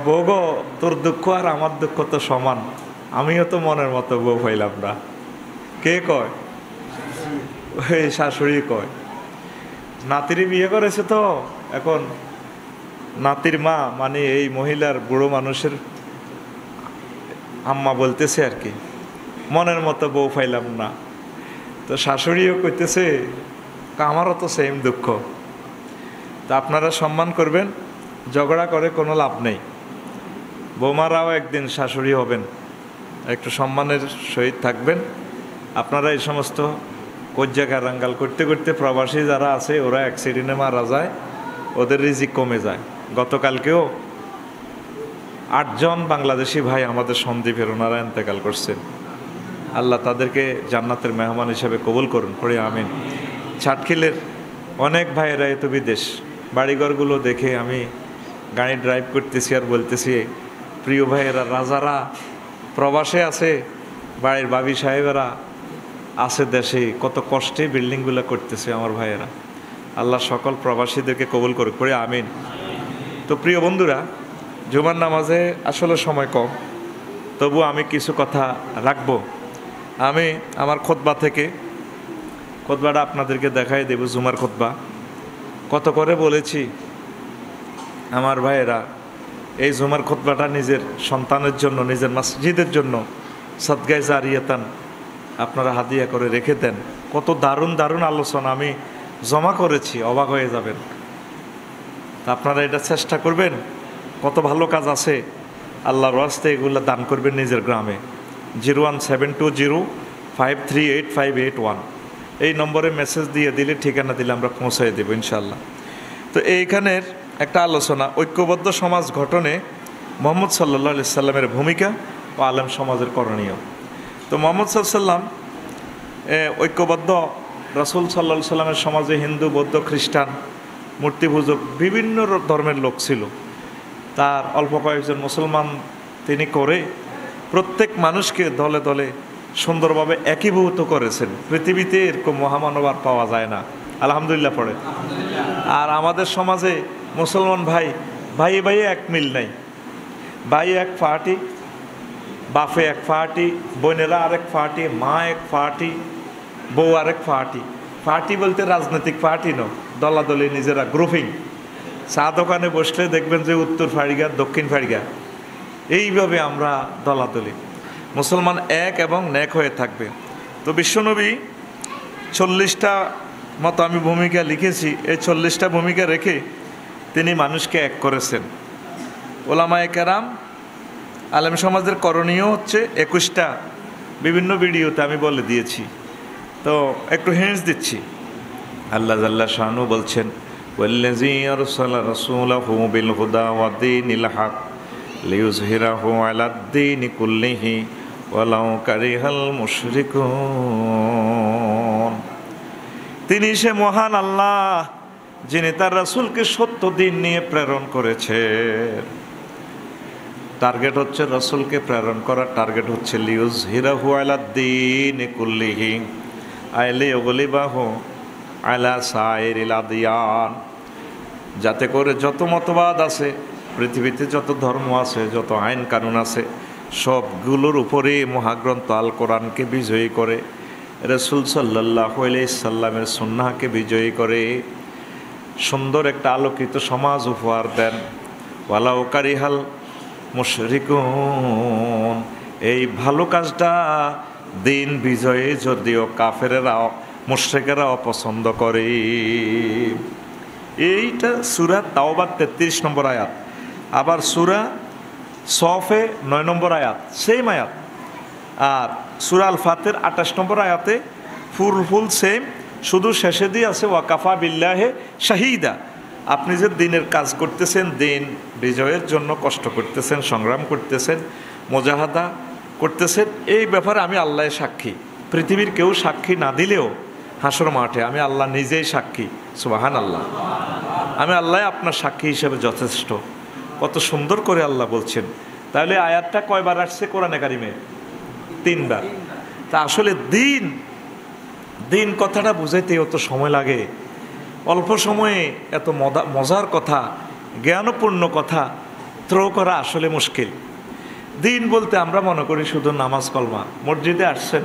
বউ গো, তোর দুঃখ আর আমার দুঃখ তো সমান, আমিও তো মনের মতো বউ পাইলাম না। কে কয়? ওই শাশুড়ি কয়। নাতিরই বিয়ে করেছে তো এখন নাতির মা, মানে এই মহিলার বুড়ো মানুষের আম্মা বলতেছে আর কি, মনের মতো বউ পাইলাম না। তো শাশুড়িও কইতেছে আমারও তো সেম দুঃখ। তা আপনারা সম্মান করবেন, ঝগড়া করে কোনো লাভ নেই। বৌমারাও একদিন শাশুড়ি হবেন, একটু সম্মানের সহিত থাকবেন। আপনারা এই সমস্ত কজ্জা রাঙ্গাল করতে করতে প্রবাসী যারা আছে ওরা অ্যাক্সিডেন্টে মারা যায়, ওদের রিজিক কমে যায়। গতকালকেও 8 জন বাংলাদেশি ভাই আমাদের সন্দ্বীপের, ওনারা ইন্তেকাল করছেন। আল্লাহ তাদেরকে জান্নাতের মেহমান হিসেবে কবুল করুন, পড়ে আমিন। ছাটখিলের অনেক ভাইয়েরা তো বিদেশ, বাড়িঘরগুলো দেখে আমি গাড়ি ড্রাইভ করতেছি আর বলতেছি, প্রিয় ভাইয়েরা রাজারা প্রবাসে আছে, বাড়ির বাবি সাহেবেরা আছে দেশে, কত কষ্টে বিল্ডিংগুলো করতেছে আমার ভাইয়েরা। আল্লাহ সকল প্রবাসীদেরকে কবুল করুক, পড়ে আমিন। তো প্রিয় বন্ধুরা, জুমার নামাজে আসলে সময় কম, তবু আমি কিছু কথা রাখবো। আমি আমার খুতবা থেকে, খুতবাটা আপনাদেরকে দেখাই দেব, জুমার খুতবা কত করে বলেছি। আমার ভাইয়েরা এই জুমার খুতবাটা নিজের সন্তানের জন্য, নিজের মসজিদের জন্য সদগায়ে জারিয়াতান আপনারা হাদিয়া করে রেখে দেন। কত দারুণ দারুণ আলোচনা আমি জমা করেছি, অবাক হয়ে যাবেন। আপনারা এটা চেষ্টা করবেন, কত ভালো কাজ আছে। আল্লাহর ওয়াস্তে এগুলো দান করবেন নিজের গ্রামে। 01720538581 এই নম্বরে মেসেজ দিয়ে দিলে, ঠিকানা দিলে আমরা পৌঁছাই দেবো ইনশাল্লাহ। তো এইখানের একটা আলোচনা, ঐক্যবদ্ধ সমাজ গঠনে মুহাম্মদ সাল্লাল্লাহু আলাইহি সাল্লামের ভূমিকা ও আলেম সমাজের করণীয়। তো মুহাম্মদ সাল্লাল্লাহু আলাইহি সাল্লাম ঐক্যবদ্ধ, রাসূল সাল্লাল্লাহু আলাইহি সাল্লামের সমাজে হিন্দু, বৌদ্ধ, খ্রিস্টান, মূর্তি পূজক বিভিন্ন ধর্মের লোক ছিল। তার অল্প কয়েকজন মুসলমান তিনি করে প্রত্যেক মানুষকে দলে দলে সুন্দরভাবে একীভূত করেছেন। পৃথিবীতে এরকম মহামানব আর পাওয়া যায় না, আলহামদুলিল্লাহ পড়ে। আর আমাদের সমাজে মুসলমান ভাই ভাইয়ে এক মিল নাই। ভাই এক পার্টি, বাপে এক পার্টি, বোনেরা আরেক পার্টি, মা এক পার্টি, বউ আরেক পার্টি। পার্টি বলতে রাজনৈতিক পার্টি নয়, দলাদলি নিজেরা গ্রুপিং। চা দোকানে বসলে দেখবেন যে উত্তর ফাড়িগা, দক্ষিণ ফাড়িগা, এইভাবে আমরা দলাদলি। মুসলমান এক এবং নেক হয়ে থাকবে। তো বিশ্বনবী 40টা মতো আমি ভূমিকা লিখেছি। এই 40টা ভূমিকা রেখে তিনি মানুষকে এক করেছেন। ওলামায়ে কেরাম, আলেম সমাজের করণীয় হচ্ছে 21টা, বিভিন্ন ভিডিওতে আমি বলে দিয়েছি। তো একটু হিন্টস দিচ্ছি। আল্লাহ জাল্লা শানু বলছেন, ওয়াল্লাযী আরসালা রাসূলাহু বিল হুদা ওয়া দীনিল হক লিইয়ুযহিরাহু আলাদ দীনি কুল্লিহি ওয়ালাউ কারিহাল মুশরিকুন। তিনি সে মহান আল্লাহ যিনি তার রাসূলকে সত্য দিন নিয়ে প্রেরণ করেছেন। টার্গেট হচ্ছে রাসূলকে প্রেরণ করার টার্গেট হচ্ছে লিইয়ুযহিরাহু আলাদ দীনি কুল্লিহি আই লিইয়ুগলিবাহু আলা সাইরিল আদিয়ান, যাতে করে যত মতবাদ আছে পৃথিবীতে, যত ধর্ম আছে, যত আইন কানুন আছে, সবগুলোর উপরে মহাগ্রন্থ আল কোরআনকে বিজয়ী করে, রাসূল সাল্লাল্লাহু আলাইহি সাল্লামের সুন্নাহকে বিজয়ী করে সুন্দর একটা আলোকিত সমাজ উপহার দেন। ওয়ালাউ কারিহাল মুশরিকুন, এই ভালো কাজটা দিন বিজয়ে যদিও কাফেরেরা, মুশরিকেরা অপছন্দ করে। এইটা সূরা তাওবার 33 নম্বর আয়াত। আবার সূরা সফে 9 নম্বর আয়াত, সেম আয়াত। আর সূরা আল ফাতির 28 নম্বর আয়াতে ফুল সেম, শুধু শেষে দিয়ে আছে ওয়াকাফা বিল্লাহে শাহিদা। আপনি যে দিনের কাজ করতেছেন, দিন বিজয়ের জন্য কষ্ট করতেছেন, সংগ্রাম করতেছেন, মুজাহাদা করতেছেন, এই ব্যাপারে আমি আল্লাহ সাক্ষী। পৃথিবীর কেউ সাক্ষী না দিলেও হাসর মাঠে আমি আল্লাহ নিজেই সাক্ষী। সুবহান আল্লাহ, আমি আল্লাহ আপনার সাক্ষী হিসেবে যথেষ্ট। কত সুন্দর করে আল্লাহ বলছেন। তাহলে আয়াতটা কয়বার আসছে কোরআনে কারিমে? 3 বার। তা আসলে দিন কথাটা বুঝাইতে অত সময় লাগে? অল্প সময়ে এত মজার কথা, জ্ঞানপূর্ণ কথা থ্রো করা আসলে মুশকিল। দিন বলতে আমরা মনে করি শুধু নামাজ কলমা। মসজিদে আসছেন,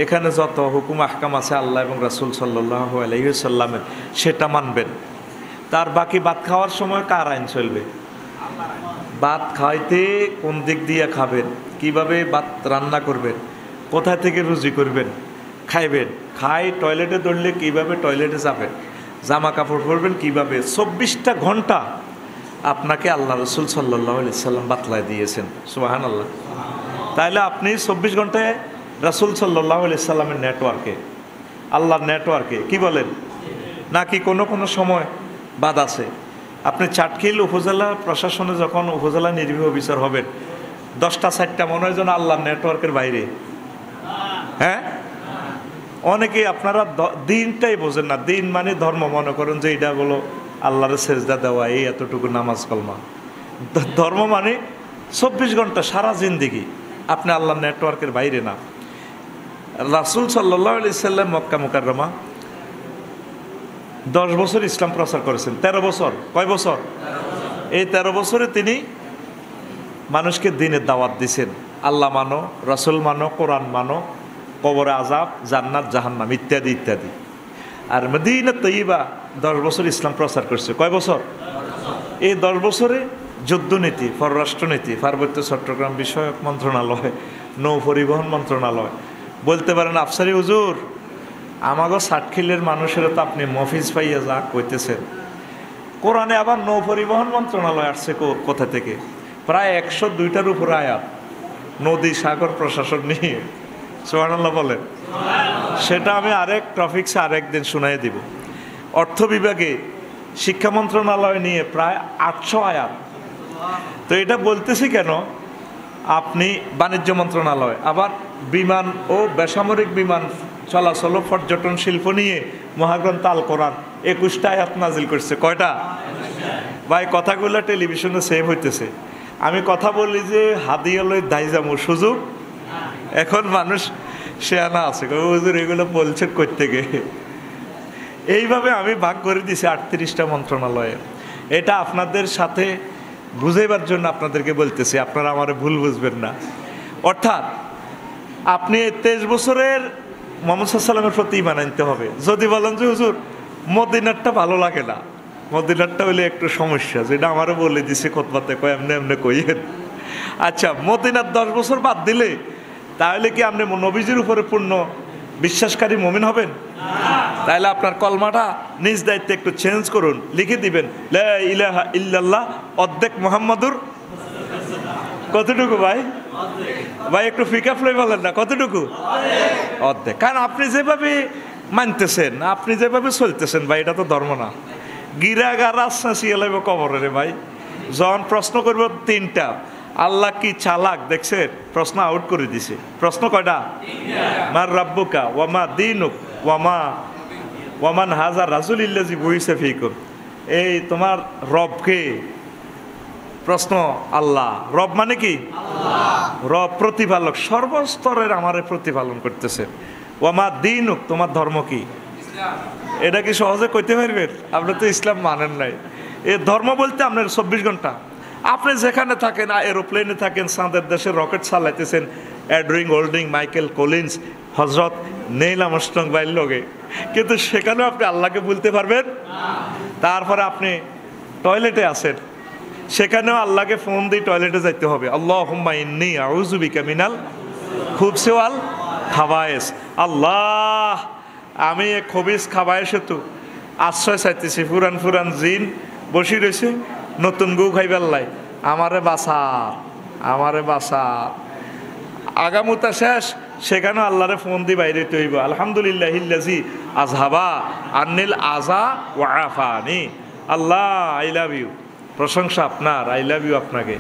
এখানে যত হুকুম আহকাম আছে আল্লাহ এবং রাসূল সাল্লাল্লাহু আলাইহি সাল্লামের, সেটা মানবেন। তার বাকি ভাত খাওয়ার সময় কার আইন চলবে? ভাত খাইতে কোন দিক দিয়ে খাবেন, কিভাবে ভাত রান্না করবেন, কোথা থেকে রুজি করবেন, খাইবেন, টয়লেটে দৌড়লে কিভাবে টয়লেটে যাবেন, জামা কাপড় পরবেন কিভাবে, 24টা ঘন্টা আপনাকে আল্লাহ রাসূল সাল্লাল্লাহু আলাইহি সাল্লাম বাতলায় দিয়েছেন। সুবহানাল্লাহ। তাহলে আপনি 24 ঘন্টায় রাসূল সাল্লাল্লাহু আলাইহি সাল্লামের নেটওয়ার্কে, আল্লাহর নেটওয়ার্কে, কি বলেন? নাকি কোনো সময় বাদ আছে? আপনি চাটখিল উপজেলা প্রশাসনে যখন উপজেলা নির্বাহী অফিসার হবেন, 10টা 4টা মনে হয় যেন আল্লাহর নেটওয়ার্কের বাইরে। হ্যাঁ, অনেকেই আপনারা দিনটাই বোঝেন না। দিন মানে ধর্ম মনে করেন যে এটা হলো আল্লাহর সেজদা দেওয়া, এই এতটুকু নামাজ কলমা। ধর্ম মানে 24 ঘন্টা সারা জিন্দেগি আপনি আল্লাহর নেটওয়ার্কের বাইরে না। রাসূল সাল্লাল্লাহু আলাইহি সাল্লাম মক্কা মুকাররমা 10 বছর ইসলাম প্রচার করেছেন। 13 বছর। কয় বছর? এই 13 বছরে তিনি মানুষকে দিনের দাওয়াত দিয়েছেন। আল্লাহ মানো, রাসূল মানো, কোরআন মানো, কবরে আযাব, জান্নাত, জাহান্নাম ইত্যাদি ইত্যাদি। আর মদিনা তৈয়বা 10 বছর ইসলাম প্রচার করছে। কয় বছর? এই 10 বছরে যুদ্ধনীতি, পররাষ্ট্রনীতি, পার্বত্য চট্টগ্রাম বিষয়ক মন্ত্রণালয়, নৌ পরিবহন মন্ত্রণালয়, বলতে পারেন আফসারি হুজুর আমাগো সাতখিলের মানুষেরা তো আপনি মফিজ পাইয়া যা কইতেছেন, কোরআনে আবার নৌ পরিবহন মন্ত্রণালয় আসছে কোথা থেকে, প্রায় 102টার উপরে আয়াত নদী সাগর প্রশাসন নিয়ে, সুবহানাল্লাহ বলেন। সেটা আমি আরেক টপিকসে আরেকদিন শুনাই দিব। অর্থ বিভাগে শিক্ষা মন্ত্রণালয় নিয়ে প্রায় 800 আয়াত। তো এটা বলতেছি কেন, আপনি বাণিজ্য মন্ত্রণালয়, আবার বিমান ও বেসামরিক বিমান চলাচল ও পর্যটন শিল্প নিয়ে মহাগ্রন্থ আল কোরআন 21টা আয়াত নাজিল করছে। কয়টা ভাই? কথাগুলো টেলিভিশনে সেভ হইতেছে। আমি কথা বলি যে হাদিয়ালয় দাইজামু সুযোগ, এখন মানুষ শেয়ানা আছে, হুজুর এগুলো বলছেন কই থেকে। এইভাবে আমি ভাগ করে দিছি 38টা মন্ত্রণালয়ে। এটা আপনাদের সাথে বুঝাইবার জন্য আপনাদেরকে বলতেছি, আপনারা আমার ভুল বুঝবেন না। অর্থাৎ আপনি 23 বছরের মুহাম্মদ সাল্লাল্লাহু আলাইহি ওয়াসাল্লামের প্রতি ঈমান আনতে হবে। যদি বলেন যে হুজুর মদিনারটা ভালো লাগে না, মদিনারটা হইলে একটু সমস্যা, যেটা আমারও বলে দিছে খুতবাতে, কয় এমনি এমনি কইয়েন। আচ্ছা, মদিনার 10 বছর বাদ দিলে তাহলে কি আপনি নবীজির উপরে পূর্ণ বিশ্বাসকারী মুমিন হবেন? তাহলে আপনার কলমাটা নিজ দায়িত্বে একটু চেঞ্জ করুন, লিখে দিবেন লা ইলাহা ইল্লাল্লাহ অর্ধেক মুহাম্মাদুর। কতটুকু ভাই? ভাই একটু ফিকা ফ্লাই বলেন না, কতটুকু? অর্ধেক। কারণ আপনি যেভাবে মানতেছেন, আপনি যেভাবে চলতেছেন ভাই, এটা তো ধর্ম না। গিরাগারা শাসিয়ে লাগবে কবরে রে ভাই। যখন প্রশ্ন করব 3টা, আল্লাহ কি চালাক দেখছেন, প্রশ্ন আউট করে দিছে। প্রশ্ন কয়টা? মার রাব্বুকা ওয়ামা দীনুক ওয়ামান হাজার রাসূলিল্লাযী বুইসা ফীকুম। এই তোমার রব কে? প্রশ্ন আল্লাহ। রব মানে কি? রব প্রতিপালক, সর্বস্তরের আমারে প্রতিপালন করতেছে। ওয়ামা দীনুক, তোমার ধর্ম কি? এটা কি সহজে কইতে পারবেন? আপনি তো ইসলাম মানেন নাই। এই ধর্ম বলতে আপনার 24 ঘন্টা, আপনি যেখানে থাকেন, এরোপ্লেনে থাকেন, চাঁদের দেশে রকেট চালাইতেছেন, অ্যাড্রিং ওল্ডিং মাইকেল কলিন্স, হজরত নীল আর্মস্ট্রং বাইর লগে, কিন্তু সেখানেও আপনি আল্লাহকে বলতে পারবেন। তারপরে আপনি টয়লেটে আছেন, সেখানেও আল্লাহকে ফোন দিয়ে টয়লেটে যাইতে হবে। আল্লাহুম্মা ইন্নী আউযু বিকা মিনাল খুবসি ওয়াল খাবায়েস। আল্লাহ, আমি এক খবিস খাবায়েসে তো আশ্রয় চাইতেছি। ফুরান জিন বসি রয়েছে, নতুন গু খাইবার লাই, আমারে বাসা, আমারে বাসা। আগামুতা শেষ, সেখানেও আল্লাহরে ফোন দিয়ে বাইরে হইব। আলহামদুলিল্লাহিল্লাযী আযহাবা আন্নিল আযা ওয়া আফানি। আল্লাহ আই লাভ ইউ, প্রশংসা আপনার, আই লাভ ইউ আপনাকে।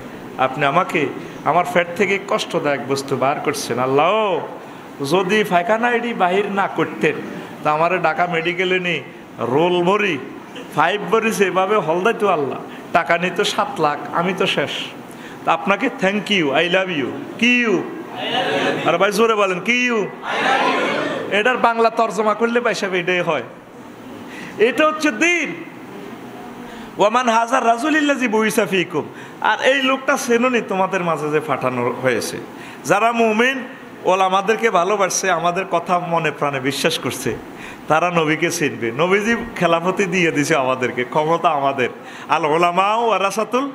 আপনি আমাকে আমার পেট থেকে কষ্টদায়ক বস্তু বার করছেন। আল্লাহ, যদি পায়খানা এডি বাহির না করতেন তা আমারে ঢাকা মেডিকেলে নি রোল ভরি 5 ভরি সেভাবে হলদাই তো আল্লাহ, টাকা নিত 7 লাখ, আমি তো শেষ। তা আপনাকে thank you, I love you. কি ইউ? আর ভাই জোরে বলেন কি ইউ? এটার বাংলা তর্জমা করলে পয়সা এটাই হয়। এটা হচ্ছে দিন। ওয়ামান হাজার রাসূলিল্লাযী বুইসা ফীকুম। আর এই লোকটা চেননি তোমাদের মাঝে যে পাঠানো হয়েছে, যারা মুমিন ওলামাদেরকে ভালোবাসছে, আমাদের কথা মনে প্রাণে বিশ্বাস করছে, তারা নবীকে চিনবে। নবীজি খেলাফতি দিয়ে দিছে আমাদেরকে, ক্ষমতা আমাদের। আল উলামাউ ওয়ারাসাতুল।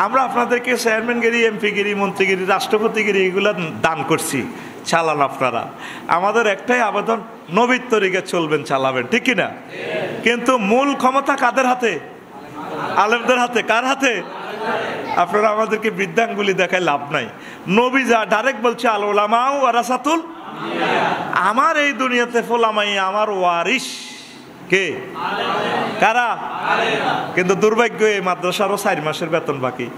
আমরা আপনাদেরকে চেয়ারম্যানগিরি, এমপিগিরি, মন্ত্রীগিরি, রাষ্ট্রপতিগিরি এগুলো দান করছি, চালান আপনারা। আমাদের একটাই আবেদন, নবীর তরিকে চলবেন, চালাবেন, ঠিক কিনা? কিন্তু মূল ক্ষমতা কাদের হাতে? আলেমদের হাতে। কার হাতে? আপনারা আমাদেরকে বৃদ্ধাঙ্গুলি দেখায় লাভ নাই। নবী যা ডাইরেক্ট বলছে আল উলামাউ ওয়ারাসাতুল। আমার এই দুনিয়াতে ফুলামাই আমার ওয়ারিস কে? কারা? কিন্তু দুর্ভাগ্য, এই মাদ্রাসারও 4 মাসের বেতন বাকি।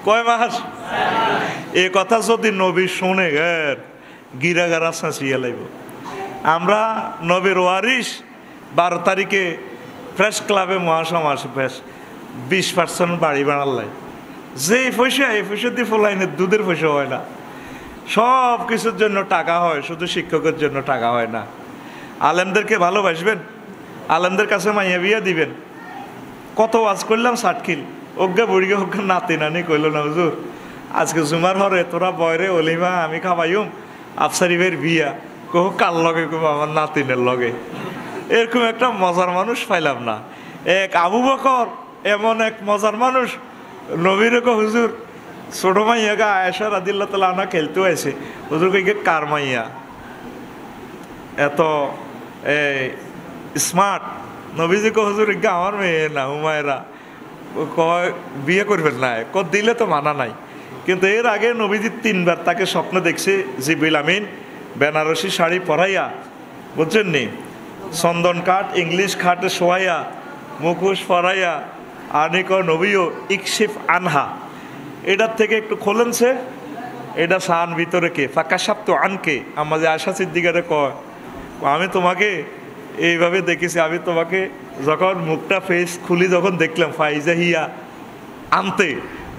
কয় মাস? এ কথা যদি নবী শুনে গিরাগারা শাঁসিয়া লাইব। আমরা নবীর ওয়ারিস 12 তারিখে প্রেস ক্লাবে মহাসমাবেশ 20% বাড়ি বাড়াল্লাই। যে পয়সা, এই পয়সা দিয়ে ফলাইনের দুধের পয়সা হয় না। সব কিছুর জন্য টাকা হয়, শুধু শিক্ষকের জন্য টাকা হয় না। আলেমদেরকে ভালোবাসবেন, আলেমদের কাছে মাইয়া বিয়া দিবেন। কত ওয়াজ করলাম, সাটকিল অজ্ঞা বুড়িগে অজ্ঞা নাতি নানি কইল না হুজুর আজকে জুমার হরে তোরা বয়রে অলিমা আমি খাবাইম, আফসারিফের বিয়া কহ কার লগে, কব আমার নাতিনের লগে। এরকম একটা মজার মানুষ পাইলাম না। এক আবু বকর এমন এক মজার মানুষ, নবীর হুজুর ছোট মাইয়া গা আয়েশা রাদিয়াল্লাহু তাআলা আনহা খেলতে হয়েছে, হুজুর কইকে কার মাইয়া এত স্মার্ট? নবীজি কো হুজুর গা আমার মেয়ে না হুমায়রা, কয় বিয়ে করবেন না, দিলে তো মানা নাই। কিন্তু এর আগে নবীজি 3 বার তাকে স্বপ্ন দেখছে জিবরিল আমিন বেনারসি শাড়ি পরাইয়া, বুঝছেন নি, চন্দন কাঠ ইংলিশ খাটে শোয়াইয়া মুখোশ পরাইয়া আনিক নবীও ইকশিফ আনহা, এটার থেকে একটু খোলেনছে, এটা সান ভিতরে কে ফাঁকা সাপ্ত আনকে আমাদের আয়সা সিদ্দিকারে কয় আমি তোমাকে এইভাবে দেখেছি, আমি তোমাকে যখন মুখটা ফেস খুলি যখন দেখলাম ফাইজা হিয়া আনতে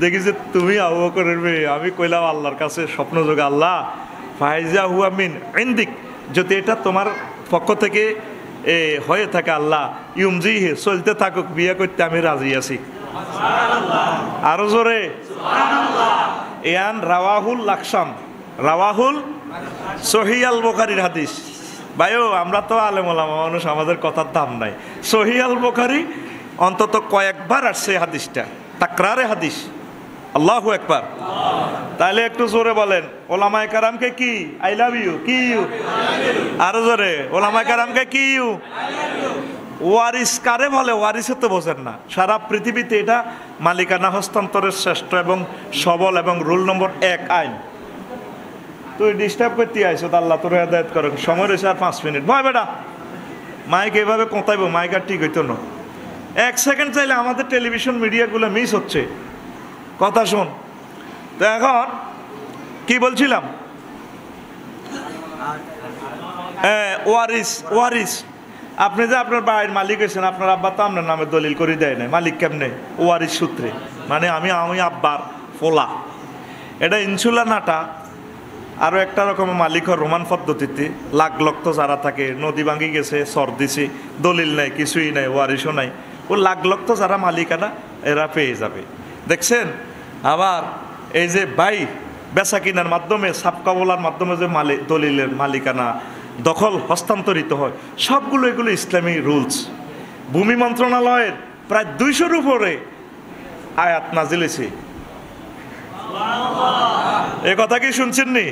দেখি যে তুমি আবু বকরের মেয়ে। আমি কইলাম আল্লাহর কাছে স্বপ্ন যোগে, আল্লাহ ফাইজা হুয়া মিন ইনদিক, যদি এটা তোমার পক্ষ থেকে হয়ে থাকে আল্লাহ ইউমজি হে চলতে থাকুক, বিয়ে করতে আমি রাজি আছি। আরো জোরে ইয়ান রাওয়াহুল লাকসাম, রাওয়াহুল সহিহ আল বুখারীর হাদিস। ভাইও আমরা তো আলেম ওলামা মানুষ, আমাদের কথার দাম নাই। সহিহ আল বুখারী অন্তত কয়েকবার আসছে হাদিসটা, তাকরারে হাদিস। আল্লাহু আকবার। তাহলে একটু জোরে বলেন ওলামায়ে কেরামকে কি আই লাভ ইউ, কি ইউ, আরো জোরে ওলামায়ে কেরামকে কি ইউ। ওয়ারিস কারে বলে? ওয়ারিসে তো বোঝেন না। সারা পৃথিবীতে এটা মালিকানা হস্তান্তরের শ্রেষ্ঠ এবং সবল এবং রুল নম্বর 1 আইন। তুই ডিস্টার্ব করতে আইছো, আল্লাহ তোর হেদায়েত করেন। সময় রয়েছে আর 5 মিনিট। ভয় বেটা মাইক এভাবে কোথাইব, মাইক আর ঠিক হইতো না। 1 সেকেন্ড চাইলে আমাদের টেলিভিশন মিডিয়াগুলো মিস হচ্ছে। কথা শোন। তো এখন কি বলছিলাম? ওয়ারিস, ওয়ারিস আপনি যে আপনার বাড়ির মালিক হয়েছেন, আপনার আব্বা তো আপনার নামে দলিল করে দেয় না, মালিক কেমনে? ওয়ারিস সূত্রে, মানে আমি আব্বার ফোলা। এটা ইনসুলা নাটা আরও একটা রকমের মালিক হয় রোমান পদ্ধতিতে। লাখ লক্ষ যারা থাকে, নদী ভাঙি গেছে, সর দিছে, দলিল নাই, কিছুই নাই, ওয়ারিসও নাই, ও লাখ লক্ষ যারা মালিকানা এরা পেয়ে যাবে। দেখছেন? আবার এই যে বাই বেচা কিনার মাধ্যমে, সাবকাবলার মাধ্যমে যে দলিলের মালিকানা দখল হস্তান্তরিত হয়, সবগুলো এগুলো ইসলামী রুলস। ভূমি মন্ত্রণালয়ের প্রায় 200-র উপরে আয়াত নাজিল হয়েছে। এ কথা কি শুনছেন নি?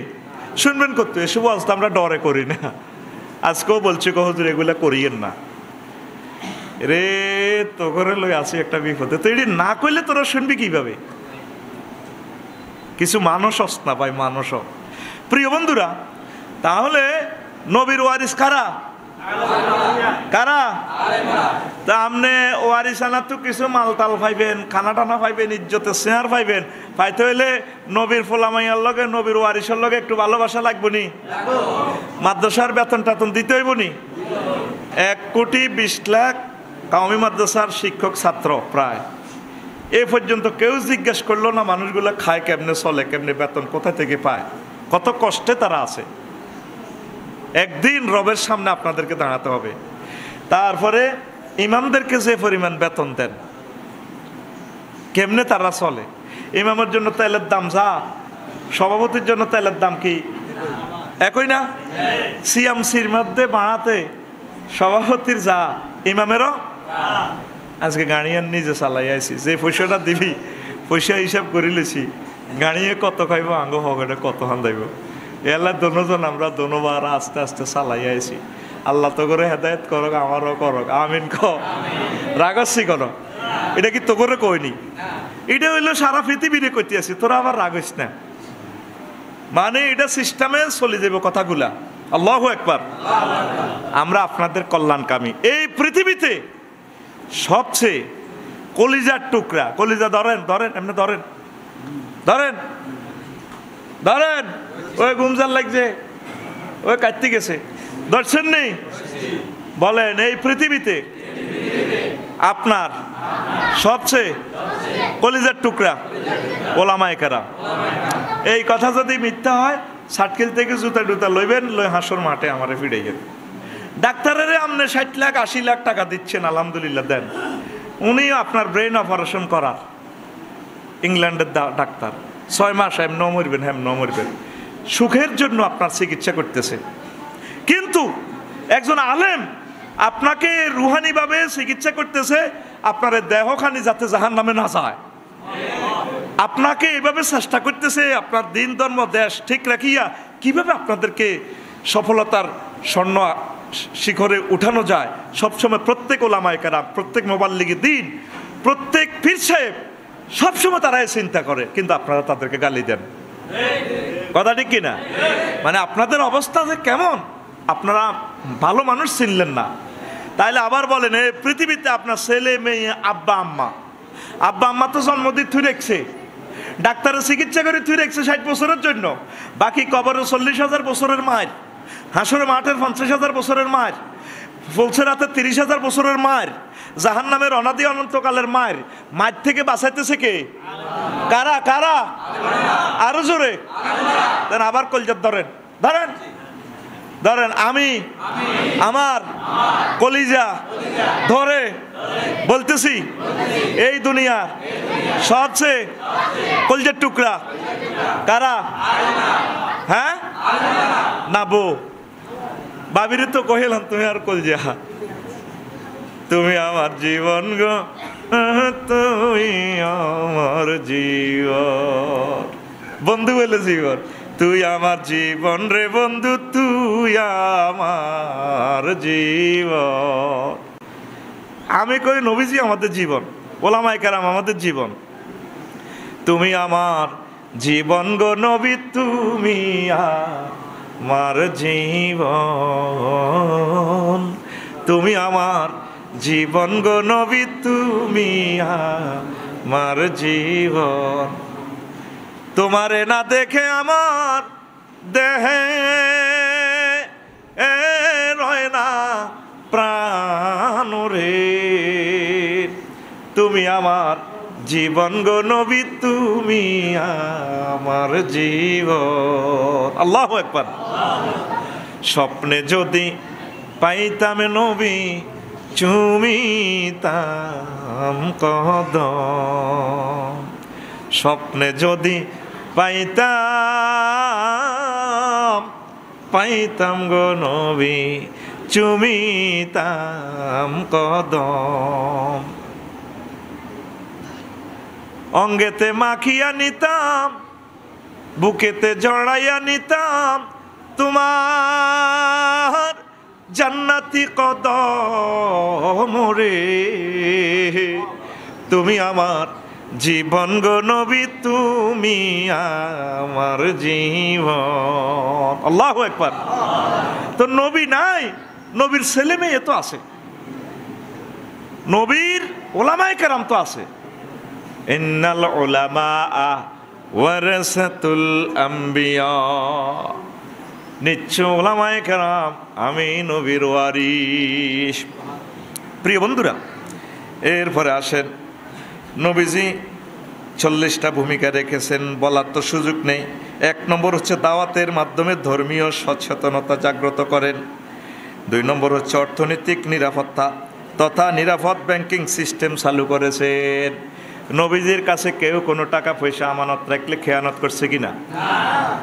শুনবেন করতে, এসব আজ আমরা ডরে করি না। আজকেও বলছি হুজুর এগুলা করিয়েন না রে, তো করে লই আসি একটা বিপদে। তো এটি না করলে তোরা শুনবি কিভাবে? কিছু মানুষ না ভাই, মানুষ। প্রিয় বন্ধুরা, তাহলে নবীর ওয়ারিস কারা? কারা? তা আপনি ওয়ারিস আনা তো কিছু মালতাল পাইবেন, খানা টানা পাইবেন, ইজ্জতের শেয়ার পাইবেন। পাইতে হইলে নবীর ফোলামাইয়ার লগে, নবীর ওয়ারিসের লগে একটু ভালোবাসা লাগবো নি? মাদ্রাসার বেতন টাতন দিতে হইব নি? 1,20,00,000 কওমি মাদ্রাসার শিক্ষক ছাত্র প্রায়। এ পর্যন্ত কেউ জিজ্ঞেস করলো না মানুষগুলো খায় কেমনে, চলে কেমনে, বেতন কোথা থেকে পায়, কত কষ্টে তারা আছে। একদিন রবের সামনে আপনাদেরকে দাঁড়াতে হবে। তারপরে ইমামদেরকে যে পরিমাণ বেতন দেন, কেমনে তারা চলে। ইমামের জন্য তেলের দাম যা, সভাপতির জন্য তেলের দাম কি একই না? সিএমসির মধ্যে বাড়াতে সভাপতির যা, ইমামেরও। আজকে গাড়িয়ান নিজে চালাই আইছি, যে পয়সাটা দিবি পয়সা হিসাব করে লেছি, গাড়িয়ে কত খাইব, আঙ্গ হগড়ে কত হান দাইব। এলা দনোজন আমরা দনোবার আস্তে আস্তে চালাই আইছি। আল্লাহ তো করে হেদায়েত করক, আমারও করক, আমিন। রাগসি করো, এটা কি তো করে কইনি? এটা হইলো সারা পৃথিবীরে কইতে আছি, তোরা আবার রাগস না। মানে এটা সিস্টেমে চলে যাবে কথাগুলা। আল্লাহু আকবার। আমরা আপনাদের কল্যাণকামী। এই পৃথিবীতে সবচেয়ে কলিজার টুকরা, কলিজা ধরেন, ধরেন, এমনি ধরেন, ধরেন, ধরেন। ওই গুমজার লাগছে, ওই কাটতে গেছে, ধরছেন নেই? বলেন এই পৃথিবীতে আপনার সবচেয়ে কলিজার টুকরা ওলামায়ে কেরাম। এই কথা যদি মিথ্যা হয়, সাটকিল থেকে জুতা টুতা লইবেন, লই হাসর মাঠে আমারে ফিরাইবেন। ডাক্তারের আপনি 60 লাখ 80 লাখ টাকা দিচ্ছেন, আলহামদুলিল্লাহ দেন। উনি আপনার ব্রেন অপারেশন করার, ইংল্যান্ডের ডাক্তার, 6 মাস এমন মরবেন, হেমন মরবেন, সুখের জন্য আপনার চিকিৎসা করতেছে। কিন্তু একজন আলেম আপনাকে রুহানিভাবে চিকিৎসা করতেছে, আপনার দেহখানি যাতে জাহান্নামে না যায়। আপনাকে এভাবে চেষ্টা করতেছে আপনার দিন ধর্ম দেশ ঠিক রাখিয়া কিভাবে আপনাদেরকে সফলতার স্বর্ণ শিখরে উঠানো যায়। সবসময় প্রত্যেক ওলামায়ে কেরাম, প্রত্যেক মোবাল্লিগি দিন, প্রত্যেক পীর সাহেব সবসময় তারাই চিন্তা করে, কিন্তু আপনারা তাদেরকে গালি দেন। কথা ঠিক কিনা? মানে আপনাদের অবস্থা যে কেমন, আপনারা ভালো মানুষ চিনলেন না। তাইলে আবার বলেন, এই পৃথিবীতে আপনার ছেলে মেয়ে আব্বা আম্মা তো জন্মদিন থুই রেখছে, ডাক্তারের চিকিৎসা করে থুই রেখছে 60 বছরের জন্য, বাকি কবরের 40,000 বছরের মায়ের, হাসরের মাঠের 50,000 বছরের মায়ের, ফুলসের রাতে 30,000 বছরের মায়ের, জাহান নামের অনাদি অনন্তকালের মায়ের থেকে বাঁচাইতেছে কে? কারা কারা? আরো জোরে দেন, আবার কলজাত ধরেন ধরেন ধরেন। আমি আমার কলিজা ধরে বলতেছি, এই দুনিয়া সবচেয়ে কলজার টুকরা কারা? হ্যাঁ না বউ বাবিরে তো কহিলাম তুমি আর কলজা, তুমি আমার জীবন গো, তুমি আমার জীবন, বন্ধু বলে জীবন, তুই আমার জীবন রে বন্ধু, তুই আমার জীবন। আমি কই নবীজি আমাদের জীবন, ওলামায়ে কেরাম আমাদের জীবন। তুমি আমার জীবন গো নবী, তুমি আমার জীবন, তুমি আমার জীবন গো নবী, তুমি আমার জীবন। তোমারে না দেখে আমার দেহে রয় না প্রাণ রে, তুমি আমার জীবন গো নবী, তুমি আমার জীবন। আল্লাহু আকবার। স্বপ্নে যদি পাইতাম নবী, চুমিতাম কদম, স্বপ্নে যদি পাইতাম গো নবী, চুমিতাম কদম, অঙ্গেতে মাখিয়া নিতাম, বুকেতে জড়াইয়া নিতাম তোমার জান্নাতি কদম রে, তুমি আমার জীবন গো নবী, তুমি আমার জীবন। আল্লাহু আকবার। তো নবী নাই, নবীর ছেলে মেয়ে তো আছে, নবীর ওলামায়ে কেরাম তো আছে। ইন্নাল উলামা ওয়ারাসাতুল আম্বিয়া, নিশ্চয় ওলামায়ে কেরাম আমি নবীর ওয়ারিস। প্রিয় বন্ধুরা, এরপরে আসেন, নবীজি 40টা ভূমিকা রেখেছেন, বলার তো সুযোগ নেই। 1 নম্বর হচ্ছে দাওয়াতের মাধ্যমে ধর্মীয় সচেতনতা জাগ্রত করেন। 2 নম্বর হচ্ছে অর্থনৈতিক নিরাপত্তা তথা নিরাপদ ব্যাংকিং সিস্টেম চালু করেছেন। নবীজির কাছে কেউ কোনো টাকা পয়সা আমানত রাখলে খেয়ানত করছে কিনা?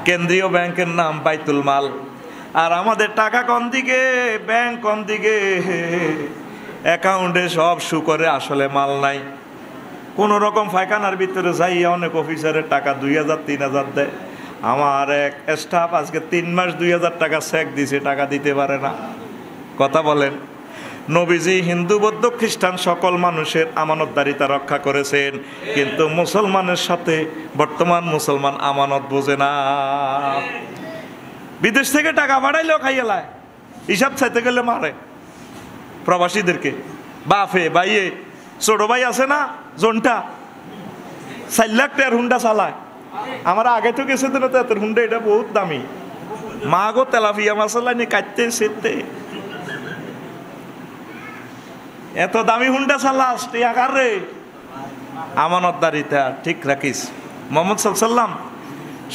কেন্দ্রীয় ব্যাংকের নাম বাইতুল মাল। আর আমাদের টাকা কোন দিকে, ব্যাংক কোন দিকে, অ্যাকাউন্টে সব শু করে, আসলে মাল নাই। কোনো রকম ফায়খানার ভিতরে যাইয়া অনেক অফিসারের টাকা 2,000 3,000 দেয়। আমার এক স্টাফ আজকে 3 মাস 2,000 টাকা চেক দিছে, টাকা দিতে পারে না। কথা বলেন, নবীজি হিন্দু বৌদ্ধ খ্রিস্টান সকল মানুষের আমানতদারিতা রক্ষা করেছেন, কিন্তু মুসলমানের সাথে বর্তমান মুসলমান আমানত বোঝে না। বিদেশ থেকে টাকা পাঠাইলেও খাইয়েলায়, হিসাব চাইতে গেলে মারে প্রবাসীদেরকে। বাপে ভাইয়ে ছোট ভাই আছে না জনটা, 4 লাখ টাকার হুন্ডা চালায়। আমার আগে তো গেছে দিন তো হুন্ডা, এটা বহুত দামি। মা গো তেলাপিয়া মাসালা নিয়ে কাটতে সেরতে, এত দামি হুন্ডা চালাস টিয়াকার রে। আমানতদারিতা ঠিক রাখিস। মোহাম্মদ সাল্লাল্লাহু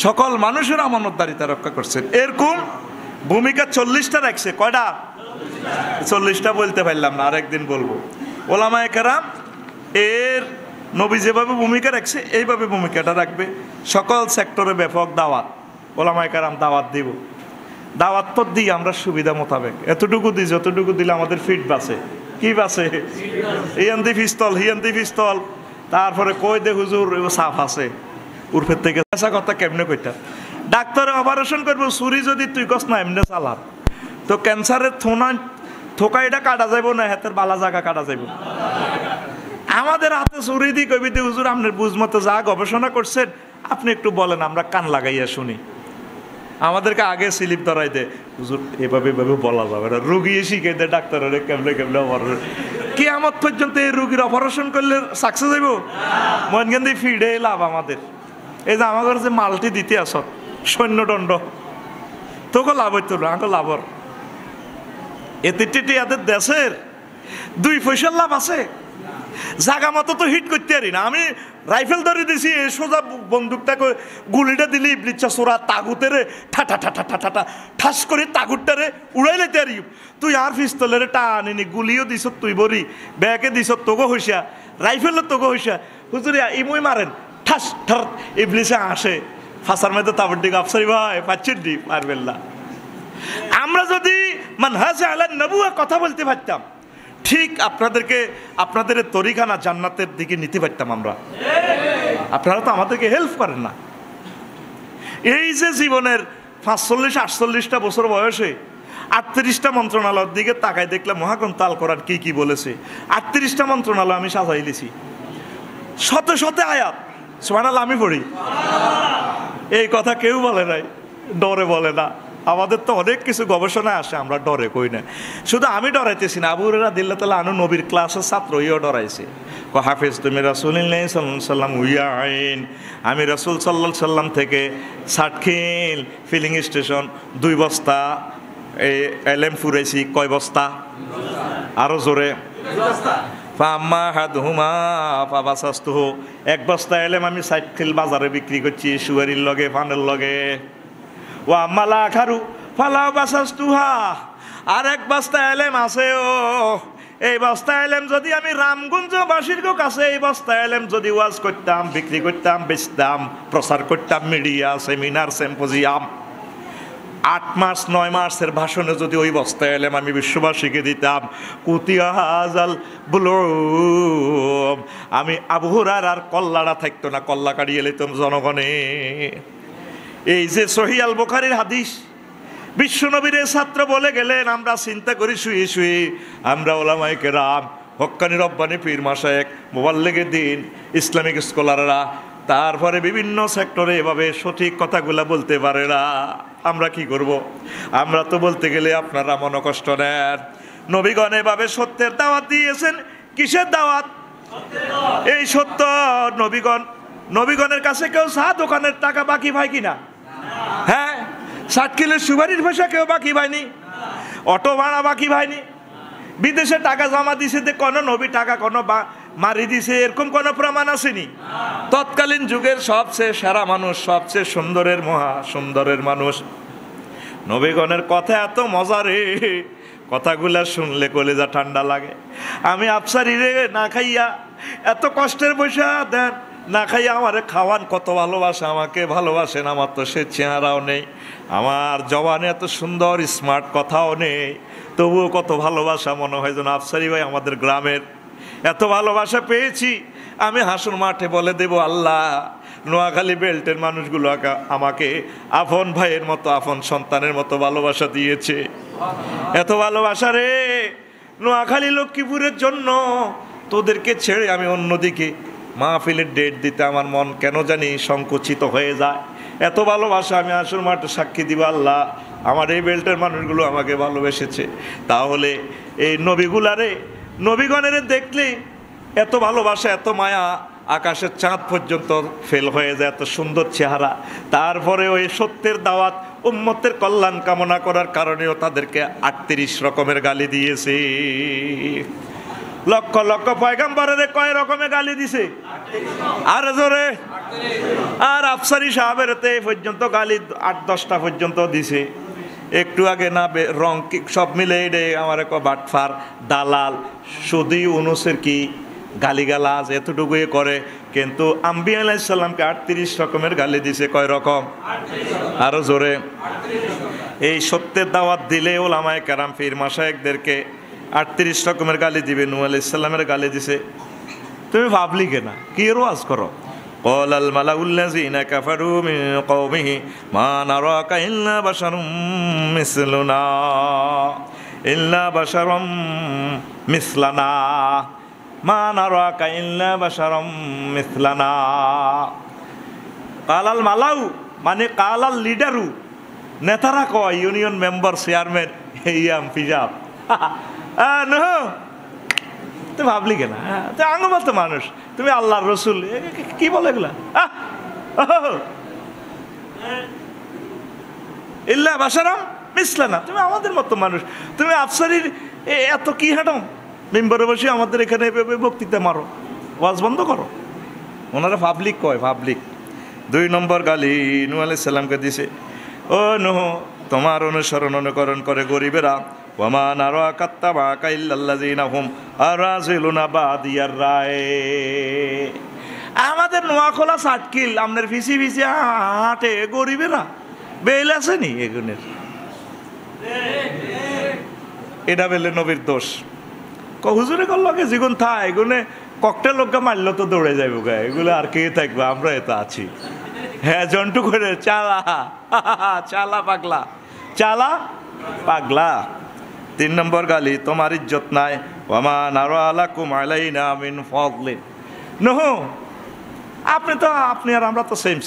সকল মানুষের আমানতদারিতা রক্ষা করছেন। এরকম ভূমিকা 40টা রাখছে। কয়টা? 40টা বলতে পারলাম না, আরেকদিন বলবো। ওলামায়ে কেরাম এর নবী যেভাবে ভূমিকা রাখছে এইভাবে ভূমিকাটা রাখবে। সকল সেক্টরে ব্যাপক দাওয়াত, ওলামায়ে কেরাম দাওয়াত দিব। দাওয়াত তো দিই আমরা সুবিধা মোতাবেক, এতটুকু দিই যতটুকু দিলে আমাদের ফিট বাঁচে। কি বাঁচে? হিয়ান্দি পিস্তল তারপরে কই দে হুজুর সাফ আছে উর্ফের থেকে এসা কথা কেমনে কইতা ডাক্তারে অপারেশন করবো ছুরি যদি তুই কস না এমনি চালার তো ক্যান্সারের থোকা এটা কাটা যাইব না হাতের বালা জায়গা কাটা যাইব আমাদের হাতে ছুরি দি কবি দি হুজুর আপনার বুঝমতো যা গবেষণা করছেন আপনি একটু বলেন আমরা কান লাগাইয়া শুনি আমাদেরকে আগে স্লিপ ধরাই দে হুজুর এভাবে এভাবে বলা যাবে না রুগী শিখে দে ডাক্তারের কেমনে কেমনে অপারেশন কিয়ামত পর্যন্ত এই রুগীর অপারেশন করলে সাকসেস হইব মন কেন ফিডে লাভ আমাদের এই যে আমাদের যে মালটি দিতে আস সৈন্যদণ্ড তোকে লাভ হইতো না আমাকে লাভর এতে এদের দেশের 2 পয়সার লাভ আছে জাগা মতো তো হিট করতে পারি না আমি রাইফেল ধরে দিছি সোজা বন্দুকটাকে গুলিটা দিলি ইবলিচ্ছা সোরা তাগুতেরে ঠাটা ঠাটা ঠাটা ঠাস করে তাগুরটারে উড়াই লাইতে পারি তুই আর পিস্তলের টানিনি গুলিও দিস তুই বরি ব্যাগে দিস তোগো হইসা রাইফেলও তোগো হইসা হুজুরিয়া ইমুই মারেন ঠাস ঠার ইবলিসে আসে ফাঁসার মধ্যে তাবর দিকে আফসারি ভাই পাচ্ছেন দি পারবেন না আমরা যদি মানহাজে আলা নবুয়া কথা বলতে পারতাম ঠিক আপনাদের তরিকানা জান্নাতের দিকে নিতে পারতাম আমরা আপনারা তো আমাদেরকে হেল্প করেন না এই যে জীবনের 45-48টা বছর বয়সে 38টা মন্ত্রণালয়ের দিকে তাকায় দেখলাম মহাগ্রন্থ আল কোরআন কি বলেছে 38টা মন্ত্রণালয় আমি সাজাই লিছি শত শত আয়াত সুবহানাল্লাহ আমি পড়ি এই কথা কেউ বলে নাই ডরে বলে না আমাদের তো অনেক কিছু গবেষণায় আসে আমরা ডরে কই না শুধু আমি ডরাইতেছি না আবু হুরায়রা রাদিয়াল্লাহু তাআলা আনহু নবীর ক্লাসের ছাত্র ইও ডরাইছে হাফেজ তুমি রাসূলুল্লাহ সাল্লাল্লাহু আলাইহি সাল্লাম উইয়াইন আমি রাসূল সাল্লাল্লাহু আলাইহি সাল্লাম থেকে সাতখিল ফিলিং স্টেশন 2 বস্তা এই এলএম ফুরাইছি কয় বস্তা আরো জোরে ফাম্মা হাদহুমা ফাবাসাস্তুহু 1 বস্তা এলএম আমি সাতখিল বাজারে বিক্রি করছি সুয়ারির লগে ফানের লগে ওয়া মালা খারু ফালাও বাসাস্তুহা আর 1 বস্তা এলেম আছে ও এই বস্তা এলেম যদি আমি রামগঞ্জবাসীর কাছে এই বস্তা এলেম যদি ওয়াজ করতাম বিক্রি করতাম বেচতাম প্রচার করতাম মিডিয়া সেমিনার সিম্পোজিয়াম 8 মাস 9 মাসের ভাষণে যদি ওই বস্তা এলেম আমি বিশ্ববাসীকে দিতাম কুতিয়া হাজাল বুলুম আমি আবু হুরায়রার কল্লাটা থাকতো না কল্লা কাটিয়ে লইতাম জনগণে এই যে সহিহ আল বুখারীর হাদিস বিশ্বনবীর ছাত্র বলে গেলেন আমরা চিন্তা করি শুয়ে শুয়ে আমরা ওলামায়ে কেরাম হক্কানি রব্বানি পীর মাশায়েখ মুবাল্লিগে দ্বীন ইসলামিক স্কলাররা তারপরে বিভিন্ন সেক্টরে এভাবে সঠিক কথাগুলো বলতে পারে না আমরা কি করব আমরা তো বলতে গেলে আপনারা মনোকষ্ট নেন নবীগণ এভাবে সত্যের দাওয়াত দিয়েছেন কিসের দাওয়াত এই সত্য নবীগণের কাছে কেউ চা দোকানের টাকা বাকি ভাই কিনা হ্যাঁ 60 কিলোর সুপারির পয়সা কেউ বাকি ভাইনি অটো ভাড়া বাকি ভাইনি বিদেশে টাকা জমা দিছে কোনো নবী টাকা কোনো মারি দিছে এরকম কোনো প্রমাণ আসেনি তৎকালীন যুগের সবচেয়ে সেরা মানুষ সবচেয়ে সুন্দরের মানুষ নবীগণের কথা এত মজা রে কথাগুলা শুনলে কলেজা ঠান্ডা লাগে আমি আফসারি রে না খাইয়া এত কষ্টের পয়সা দেন না খাইয়া আমারে খাওয়ান কত ভালোবাসে আমাকে ভালোবাসেন আমার তো সে চেহারাও নেই আমার জবানে এত সুন্দর স্মার্ট কথাও নেই তবুও কত ভালোবাসা মনে হয় যেন আফসারি ভাই আমাদের গ্রামের এত ভালোবাসা পেয়েছি আমি হাসুর মাঠে বলে দেব আল্লাহ নোয়াখালী বেল্টের মানুষগুলো আমাকে আপন ভাইয়ের মতো আপন সন্তানের মতো ভালোবাসা দিয়েছে এত ভালোবাসা রে নোয়াখালী লক্ষ্মীপুরের জন্য তোদেরকে ছেড়ে আমি অন্যদিকে মাহফিলের ডেট দিতে আমার মন কেন জানি সংকুচিত হয়ে যায় এত ভালোবাসা আমি আসল মাঠে সাক্ষী দিব আল্লাহ আমার এই বেল্টের মানুষগুলো আমাকে ভালোবেসেছে তাহলে এই নবীগণের দেখলে এত ভালোবাসা এত মায়া আকাশের চাঁদ পর্যন্ত ফেল হয়ে যায় এত সুন্দর চেহারা তারপরে ওই সত্যের দাওয়াত উম্মতের কল্যাণ কামনা করার কারণেও তাদেরকে 38 রকমের গালি দিয়েছে লক্ষ লক্ষ পয়গম্বরের কয় রকমের গালি দিছে আর জোরে আর আফসারি সাহেবের পর্যন্ত গালি 8-10টা পর্যন্ত দিছে একটু আগে না রং সব মিলে আমার বাটফার দালাল সুদি উনুসের কি গালিগালাজ এতটুকুই করে কিন্তু আম্বিয়া আলাইহিস সালামকে 38 রকমের গালি দিছে কয় রকম আরো জোরে এই সত্যের দাওয়াত দিলে ওলামায়ে কেরাম পীর মাশায়েখদেরকে 38 রকমের গালি দিবে নূহ আলাইহিস সালামের গালি দিছে তুমি ভাবলি কেনা কি ওয়াজ করো قال الملأ الذين كفروا من قومه ما نراك إلا بشر مثلنا إلا بشر مثلنا ما نراك إلا بشر مثلنا قال الملأ মানে কালাল লিডারু নেতারা কয় ইউনিয়ন মেম্বার চেয়ারম্যান ইয়াম ফিজাব তুমি ভাবলি কেনা আঙ্গবাল তো মানুষ তুমি আল্লাহর রসুল কি বলে এগুলা ইল্লা বাশারাম মিসলানা তুমি আমাদের মতো মানুষ তুমি আফসারির এত কি হাঁটাম মেম্বারে বসে আমাদের এখানে বক্তৃতা মারো ওয়াজ বন্ধ করো ওনারা পাবলিক কয় পাবলিক 2 নম্বর গালি নূহ আলাইহিস সালামকে দিছে ও নূহ তোমার অনুসরণ অনুকরণ করে গরিবেরা ওয়ামা নারাকা তাবাকা ইল্লাল্লাযিনা হুম আরাযিলুনা বাদিয়ার রায় আমাদের নোয়াখোলা সাটকিল আমনের ফিসি ফিসি হাঁটে গরিবেরা বেল আছে নি এগুনের এটা বেলে নবীর দোষ হুজুরে করলকে জীবন থাক এগুনে ককটেল লোককে মারলো তো দৌড়ে যাইব গা এগুলো আর কে থাকবে আমরা এত আছি হ্যাঁ জন্টু করে চালা চালা পাগলা চালা পাগলা 3 নম্বর গালি তোমার ইজ্জত নাই ওয়ামা নারালাকুম আলাইনা মিন ফাদলিন নূহ আপনি আর আমরা তো সেম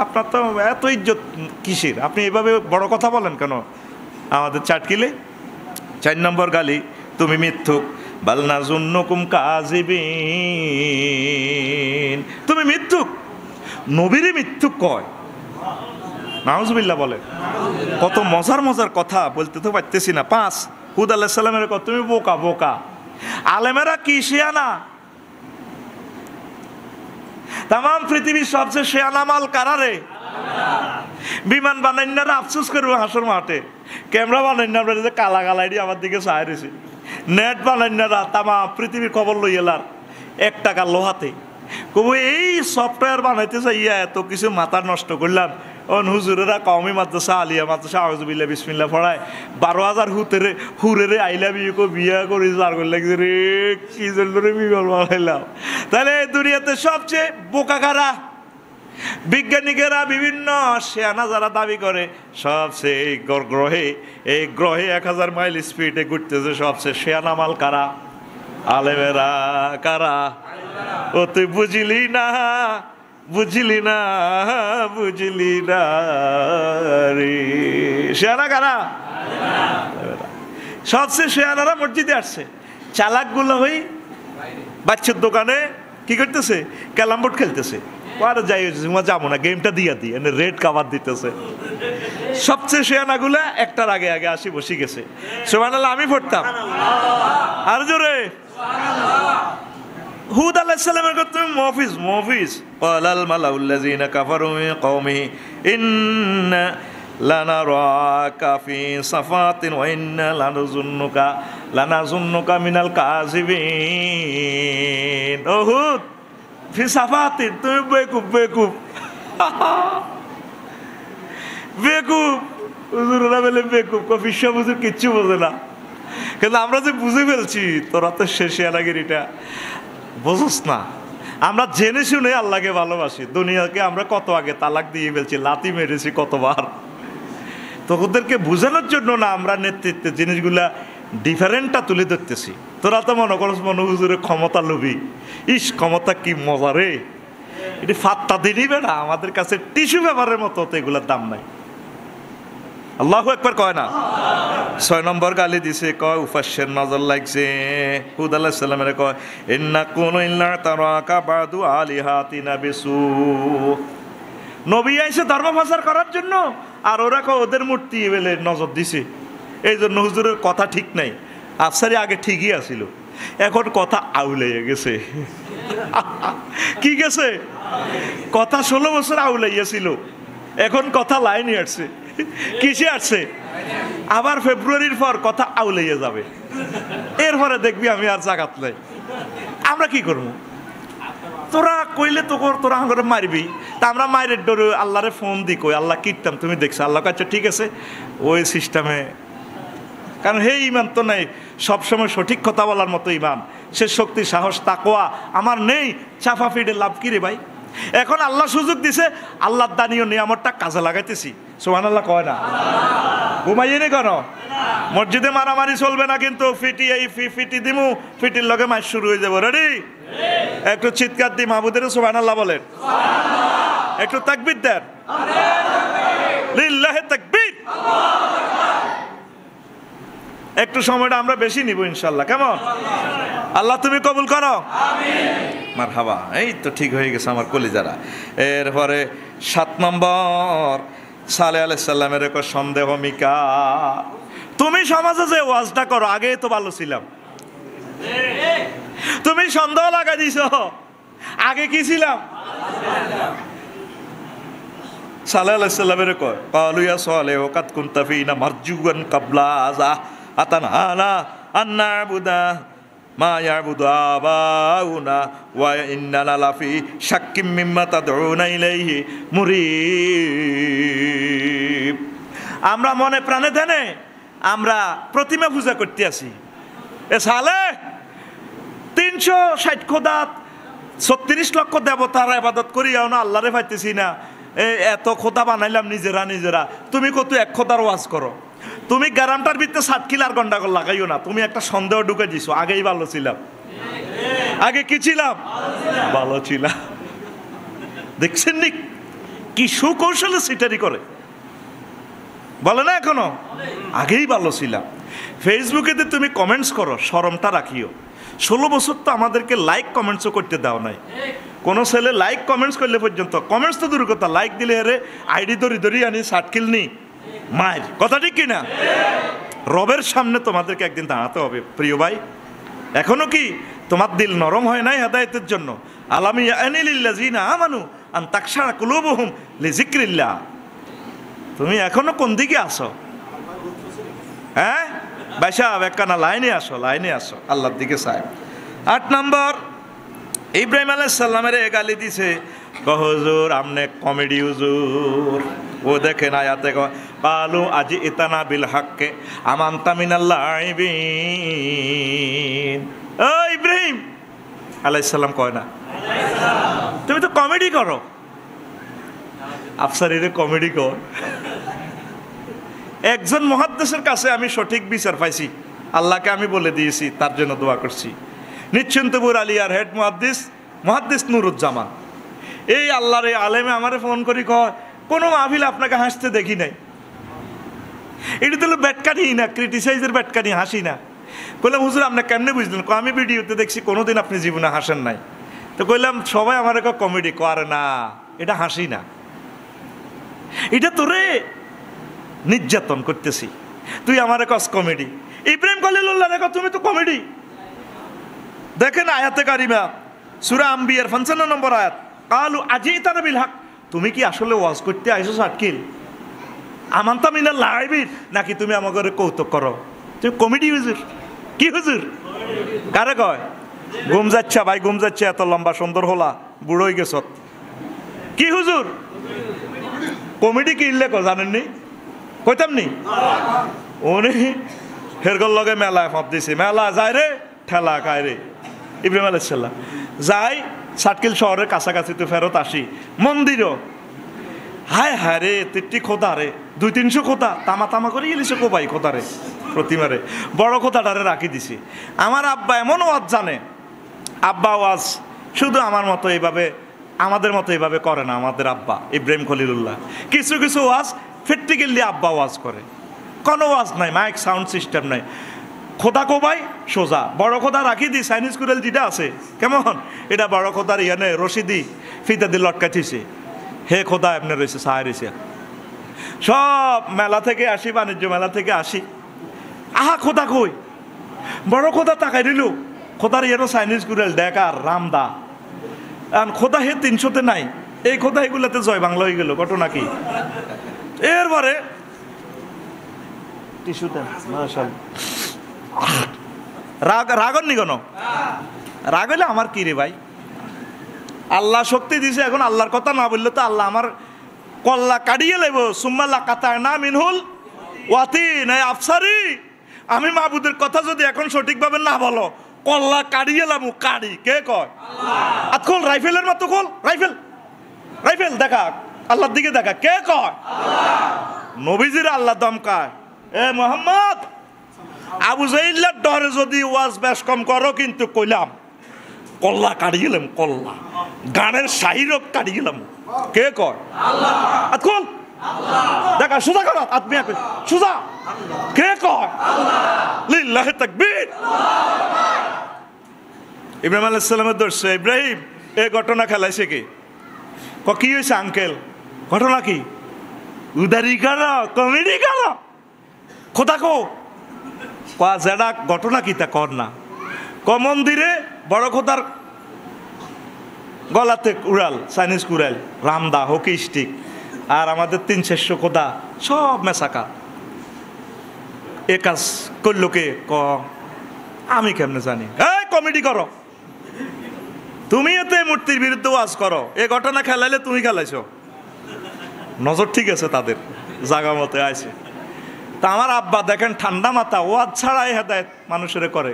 আপনার তো এত ইজ্জত কিসের আপনি এভাবে বড় কথা বলেন কেন আমাদের চাটকিলে 4 নম্বর গালি তুমি মিথ্যুক বাল নাযুন্নুকুম কাযিবিন তুমি মিথ্যুক নবীরে মিথ্যুক কয় নাউজুবিল্লাহ বলে কত মজার মজার কথা বলতে তো পারতেছি না 5 হুদ আলাইহিস সালামের কথা তুমি বোকা বোকা আলেমেরা কি শিয়ানা তাম পৃথিবীর সবচেয়ে শিয়ানা মাল কারারে বিমান বানাইনারা আফসোস করবে হাসর মাঠে ক্যামেরা বানাইনারা যে কালা গালাইডি আমার দিকে চাই রয়েছে নেট বানাইনারা তামা পৃথিবীর খবর লই এলার 1 টাকা লোহাতে কবু এই সফটওয়্যার বানাইতে চাইয়া এত কিছু মাথা নষ্ট করলাম হুজুরেরা কওমি মাদ্রাসা আলিয়া মাদ্রাসা আউযুবিল্লাহ বিসমিল্লাহ পড়ায় 12,000 হুরেরে আইলা বিয়া করে যার করে লাগছে রে কি জন্য রে বিবাহ বানাইলাম তাহলে দুনিয়াতে সবচেয়ে বোকা কারা বিজ্ঞানীরা বিভিন্ন শেয়ানা যারা দাবি করে সবচেয়ে এই গ্রহে 1000 মাইল স্পিডে ঘুরতেছে সবচেয়ে শেয়ানা মাল কারা আলেমেরা কারা ও তুই বুঝলি না রে শেয়ানা কারা সবচেয়ে শেয়ানারা মসজিদে আসছে চালাকগুলো হই বাচ্চার দোকানে কি করতেছে ক্যারাম বোর্ড খেলতেছে আর যাই যাবো না গেমটা দিয়ে দিই রেড কাভার দিতেছে সবচেয়ে শেয়ানাগুলা একটার আগে আগে আসি বসে গেছে সুবহানাল্লাহ আমি পড়তাম আর জোরে হুদ আলাইহিস সালামের কথা তুমি মফিজ ক্বালাল মালাউল্লাযিনা কাফারু মিন কওমিহি ইন্না লানারাকা ফি সাফাতিন ওয়া ইন্না লানাযুন্নুকা মিনাল কাযিবিন ও হুদ ফি সাফাতিন তুমি বেকুব হুজুররা বলে বেকুব কফিসা হুজুর কিচ্ছু বোঝে না কিন্তু আমরা যে বুঝে ফেলছি তোরা তো শেষে আলাগিরিটা বুঝোস না আমরা জেনে শুনে আল্লাহকে ভালোবাসি দুনিয়াকে আমরা কত আগে তালাক দিয়ে ফেলছি লাথি মেরেছি কতবার তো ওদেরকে বোঝানোর জন্য না আমরা নেতৃত্বে জিনিসগুলা ডিফারেন্টটা তুলে ধরতেছি তোরা তো মনে করস মনে হুজুরের ক্ষমতা লোভী ইস ক্ষমতা কি মজা রে এটি ফাত্তা দিনিবে না আমাদের কাছে টিস্যু পেপারের মতো তো এগুলোর দাম নাই আল্লাহু আকবার কয় না 6 নম্বর গালি দিছে কয় উফাসের নজর লাগছে হুদ আলাইহিস সালামের কয় ইন্না কুনু ইল্লা তারাকা বাদু আলিহাতিনা বিসু নবী আইছে ধর্ম প্রচার করার জন্য আর ওরা কয় ওদের মূর্তি বেলে নজর দিছে এই জন্য হুজুরের কথা ঠিক নাই আফসারি আগে ঠিকই আছিল এখন কথা আউলাইয়া গেছে কি গেছে কথা 16 বছর আউলাইয়াছিল এখন কথা লাইনে আসছে কিসে আসছে আবার ফেব্রুয়ারির পর কথা আউলাইয়া যাবে এরপরে দেখবি আমি আর জাগাত নাই আমরা কি করবো তোরা কইলে তো তোরা করে মারবি তা আমরা মায়ের ডরে আল্লাহরে ফোন দি কই আল্লাহ কীর্তাম তুমি দেখছো আল্লাহ কাছে ঠিক আছে ওই সিস্টেমে কারণ হে ইমান তো নাই সবসময় সঠিক কথা বলার মতো ইমান সে শক্তি সাহস তাকওয়া আমার নেই, চাপা ফিডে লাভ কি রে ভাই? এখন আল্লাহ সুযোগ দিছে, আল্লাহর দানীয় নিয়ামতটা কাজে লাগাইতেছি। সুবহানাল্লাহ কয় না? ঘুমাইয়ে নি কেন? মসজিদে মারামারি চলবে না, কিন্তু ফিটি এই ফিটি দিমু, ফিটির লগে মাছ শুরু হয়ে যাবো। রেডি? একটু চিৎকার দি মাহবুদের সুবহানাল্লাহ বলেন, একটু তাকবীর দেন, লিল্লাহি তাকবীর। একটু সময়টা আমরা বেশি নিব ইনশাআল্লাহ, কেমন? আল্লাহ তুমি কবুল করো, মারহাবা। এই তো ঠিক হয়ে গেছে আমার কলিজারা। এরপরে 7 নম্বর, সালেহ আলাইহিস সালামের এক সন্দেহ মিকা। তুমি সমাজে যে ওয়াজটা করো, আগে তো ভালো ছিলাম, তুমি সন্দেহ লাগা দিছো, আগে কি ছিলাম? সালেহ আলাইহিস সালামের কয়, ক্বালু ইয়া সালেহ কাদ কুনতা ফিনা মারজুয়ান কাবলা আযা আতানহানা আন না'বুদা মা ইয়াবুদু আবাউনা ওয়া ইন্নানা লাফি শাক্কিম মিম্মা তাদউনা ইলাইহি মুরিব। আমরা মনে প্রাণে ধ্যানে আমরা প্রতিমা পূজা করতে আসি। এ সালে 360 খোদা 36 লক্ষ দেবতার ইবাদত করি, না আল্লাহরে পাইতেছি না। এত খোদা বানাইলাম নিজেরা। তুমি কত এক খোদার ওয়াজ করো? তুমি গ্যারামটার ভিতরে 7 কিলার গন্ডাগোল লাগাইও না। তুমি একটা সন্দেহ ঢুকে দিছো, আগেই ভালো ছিলাম। আগে কি ছিলাম? ভালো ছিলাম। দেখছেন নি কি সুকৌশলে সিটারি করে, বলে না এখনো? আগেই ভালো ছিলাম। ফেসবুকে তুমি কমেন্টস করো, শরমটা রাখিও। 16 বছর তো আমাদেরকে লাইক কমেন্টসও করতে দাও নাই। কোনো ছেলে লাইক কমেন্টস করলে পর্যন্ত, কমেন্টস তো দূর কথা, লাইক দিলে হেরে আইডি ধরি আনি সাটকিল নি মায়ের কথা, ঠিক কিনা? রবের সামনে তোমাদেরকে একদিন দাঁড়াতে হবে প্রিয় ভাই। এখনো কি তোমার দিল নরম হয় নাই হেদায়েতের জন্য? আলামি আনিলিল্লাযিনা আমানু আন তাকশারা কুলুবুহুম লিযিকরিল্লাহ। তুমি এখনো কোন দিকে আসো? হ্যাঁ ভাই সাহেব, একখানা লাইনে আসো, আল্লাহর দিকে সাহেব। 8 নম্বর, ইব্রাহিম আলাইহিস সালামের গালি দিছে, হুজুর আমনে কমেডি হুজুর। ও দেখেন আয়াতে কালু আজি ইতানা বিল হাক্কে আমানতা মিনাল লাইবিন। ও ইব্রাহিম আলাইহিস সালাম কয় না, তুমি তো কমেডি করো। আফসারিরে কমেডি কর। একজন মুহাদ্দিসের কাছে আমি সঠিক বিচার পাইছি, আল্লাহকে আমি বলে দিয়েছি, তার জন্য দোয়া করছি। নিশ্চিন্তপুর আলিয়ার হেড মুহাদ্দিস নুরুজ্জামান, এই আল্লাহর এই আলেমে আমারে ফোন করি কয়, কোনো মাহফিল আপনাকে হাসতে দেখি নাই। এটা তো ব্যাটকানি না, ক্রিটিসাইজের ব্যাটকানি, হাসি না। বললাম হুজুর আপনি কেমনে বুঝলেন? আমি ভিডিওতে দেখছি, কোনোদিন আপনি জীবনে হাসেন নাই। তো কইলাম সবাই আমার কমেডি করে না, এটা হাসি না, এটা তোরে নির্যাতন করতেছি, তুই আমার কস কমেডি। ইব্রাহিম খলিলুল্লাহ রেখো, তুমি তো কমেডি। দেখেন আয়াতে কারিমা সূরা আম্বিয়ার 55 নম্বর আয়াত, কালু আজিতানা বিল হক। তুমি কি আসলে ওয়াজ করতে আইছো সাটকিল? আমানতা মিনাল লাইবিন, নাকি তুমি আমাকে কৌতুক করো? তুমি কমেডি হুজুর? কি হুজুর? কারে কয়? ঘুম যাচ্ছে ভাই, ঘুম যাচ্ছে, এত লম্বা সুন্দর হলা, বুড়ো হয়ে গেছ। কি হুজুর? কমেডি কিনলে কো জানেননি? কইতাম নি উনি হেরগল লগে মেলায় ফাঁপ দিছে, মেলা যায় রে ঠেলা খায় রে। ইব্রাহিম আলাইহিস সালাম যাই সাটকিল শহরের কাছাকাছি, তো ফেরত আসি মন্দিরও, হায় হায় রে 30 খোদা রে, 200-300 খোদা তামা করে গেলিছে কোবাই খোদা রে, প্রতিমারে বড় খোদাটারে রাখি দিছি। আমার আব্বা এমন ওয়াজ জানে, আব্বা ওয়াজ শুধু আমার মতো এইভাবে, আমাদের মতো এইভাবে করে না। আমাদের আব্বা ইব্রাহিম খলিলুল্লাহ কিছু ওয়াজ প্র্যাকটিক্যালি আব্বা ওয়াজ করে, কোনো ওয়াজ নাই, মাইক সাউন্ড সিস্টেম নাই, খোদা কোবাই সোজা, বড় খোদা রাখি দি, চাইনিজ কুড়েল যেটা আছে কেমন, এটা বড় খোদার ইয়ানে রশিদি ফিতা দিয়ে লটকাইছে, হে খোদা এমনি রয়েছে সাহায় রয়েছে। সব মেলা থেকে আসি, বাণিজ্য মেলা থেকে আসি, আহা খোদা কই, বড় খোদা তাকাই দিল, খোদার ইয়ানো চাইনিজ কুড়েল দেখ আর রামদা, খোদা হে 300-তে নাই, এই খোদা এগুলাতে জয় বাংলা হয়ে গেল, ঘটনা কি? এরপরে রাগন নি কেন? রাগ হইলে আমার কি রে ভাই? আল্লাহ শক্তি দিছে, এখন আল্লাহর কথা না বললে তো আল্লাহ আমার কল্লা কাটিয়ে লেব। সুম্মাল্লা কাতায় না মিনহুল ওয়াতিন, আফসারি, আমি মাহবুদের কথা যদি এখন সঠিকভাবে না বলো, কল্লা কাড়ি এলাম কাড়ি কে কয় আর খোল রাইফেলের মতো খোল রাইফেল রাইফেল দেখা আল্লাহর দিকে দেখা কে কয় নবীজির আল্লাহ দমকায় এ মোহাম্মদ আবু জাইল্লার ডরে যদি ওয়াজ বেশ কম করো কিন্তু কইলাম কল্লা কাড়ি গেলাম কল্লা গানের শাহিরক কাড়ি গেলাম কে কয় আল্লাহ আর খোল দেখা সোজা কর আদমি সোজা কে কয় আল্লাহ লিল্লাহি তাকবীর ইব্রাহিম আলাইহিস সালামের দর্শে ইব্রাহিম এই ঘটনা খেলাইছে কি কি হয়েছে আঙ্কেল ঘটনা কি উদারি করো কমেডি করো খোদা কো যেটা ঘটনা কি তা কর না মন্দিরে বড় খোদার গলাতে উড়াল চাইনিজ কুড়াল রামদা হকি স্টিক আর আমাদের 300 খোদা সব মেসাকা এ কাজ করলো কে আমি কেমনে জানি এই কমেডি করো তুমি এতে মূর্তির বিরুদ্ধে ওয়াজ করো এ ঘটনা খেলাইলে তুমি খেলাইছো নজর ঠিক আছে তাদের জাগা মতে আছে তা আমার আব্বা দেখেন ঠান্ডা মাথা ওয়াজ ছাড়াই হেদায়েত মানুষের করে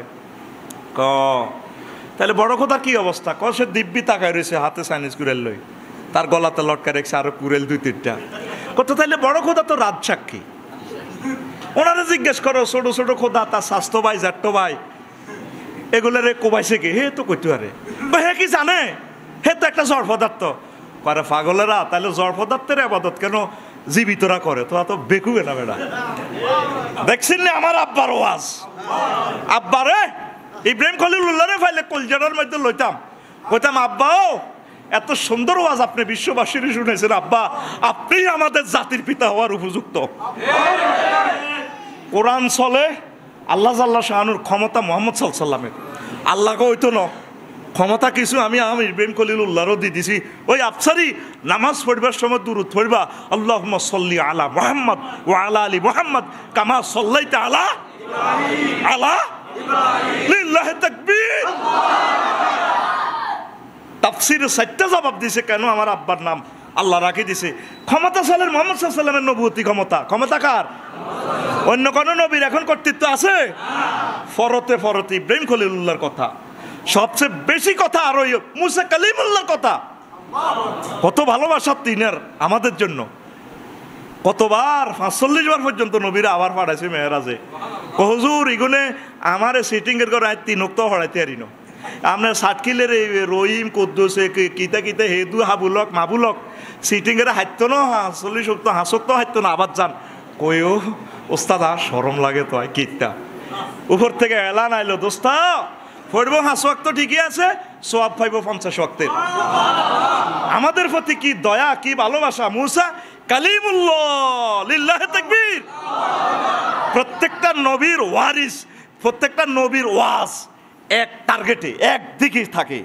তাহলে বড় খোদার কি অবস্থা সে দিব্যি তাকায় রয়েছে হাতে চাইনিজ কুড়েল লই তার গলাতে লটকা রেখেছে আরো কুড়েল 2-3টা কত তাইলে বড় খোদা তো রাজ সাক্ষী ওনারা জিজ্ঞেস করো ছোট ছোট খোদা তার স্বাস্থ্য ভাই জাট্টো ভাই এগুলো রে কোবাইছে কি হে তো কইতে পারে হে কি জানে হে তো একটা জড় পদার্থ করে পাগলেরা তাহলে জড় পদার্থের আবাদত কেন জীবিতরা করে তো এত বেকুবে না বেড়া দেখছেন না আমার আব্বার ওয়াজ আব্বারে ইব্রাহিম খলিলুল্লাহ রে ফাইলে কলজাটার মধ্যে লইতাম কইতাম আব্বাও এত সুন্দর ওয়াজ আপনি বিশ্ববাসীর শুনেছেন আব্বা আপনি আমাদের জাতির পিতা হওয়ার উপযুক্ত কোরআন চলে আল্লাহ জাল্লা শাহানুর ক্ষমতা মুহাম্মদ সাল্লাল্লাহু আলাইহি ওয়াসাল্লামের আল্লাহকে হইতো না ক্ষমতা কিছু আমি ইব্রাহিম খলিলুল্লাহরও দিয়ে দিছি ওই আফসারি নামাজ পড়বার সময় দুরূদ পড়বা আল্লাহুম্মা সাল্লি আলা মুহাম্মদ ওয়া আলা আলি মুহাম্মদ কামা সাল্লাইতা আলা আলা লিল্লাহি তাকবীর তাফসীরে 4টা জবাব দিছে কেন আমার আব্বার নাম আল্লাহ রাখি দিছে ক্ষমতা সালের মুহাম্মদ সাল্লাল্লাহু আলাইহি ওয়াসাল্লামের নবুয়তি ক্ষমতা কার অন্য কোন নবীর এখন কর্তৃত্ব আছে ফরতে ফরতে ইব্রাহিম খলিলুল্লাহর কথা সবচেয়ে বেশি কথা আর ওই মুসা কালিমুল্লাহর কথা কত ভালোবাসা তিনের আমাদের জন্য কতবার 45 বার পর্যন্ত নবীরা আবার পাঠাইছে মেহরাজে হুজুর ইগুনে আমার সিটিং এর করে 3 ওয়াক্ত পড়াইতে আরিনো আমরা 60 কিলের রহিম কুদ্দুসে কিতা কিতা হেদু হাবুলক মাবুলক সিটিং এর হাইতো না 40 ওয়াক্ত হাসক্ত হাইতো না আবার যান কইও ওস্তাদ আর শরম লাগে তো কিতা উপর থেকে এলান আইলো দোস্তা পড়ব 5 ওয়াক্ত ঠিকই আছে সওয়াব পাইব 50 ওয়াক্তের আমাদের প্রতি কি দয়া কি ভালোবাসা মুসা কালিমুল্লাহ লিল্লাহি তাকবীর প্রত্যেকটা নবীর ওয়ারিস প্রত্যেকটা নবীর ওয়াজ এক টার্গেটে এক দিকে থাকে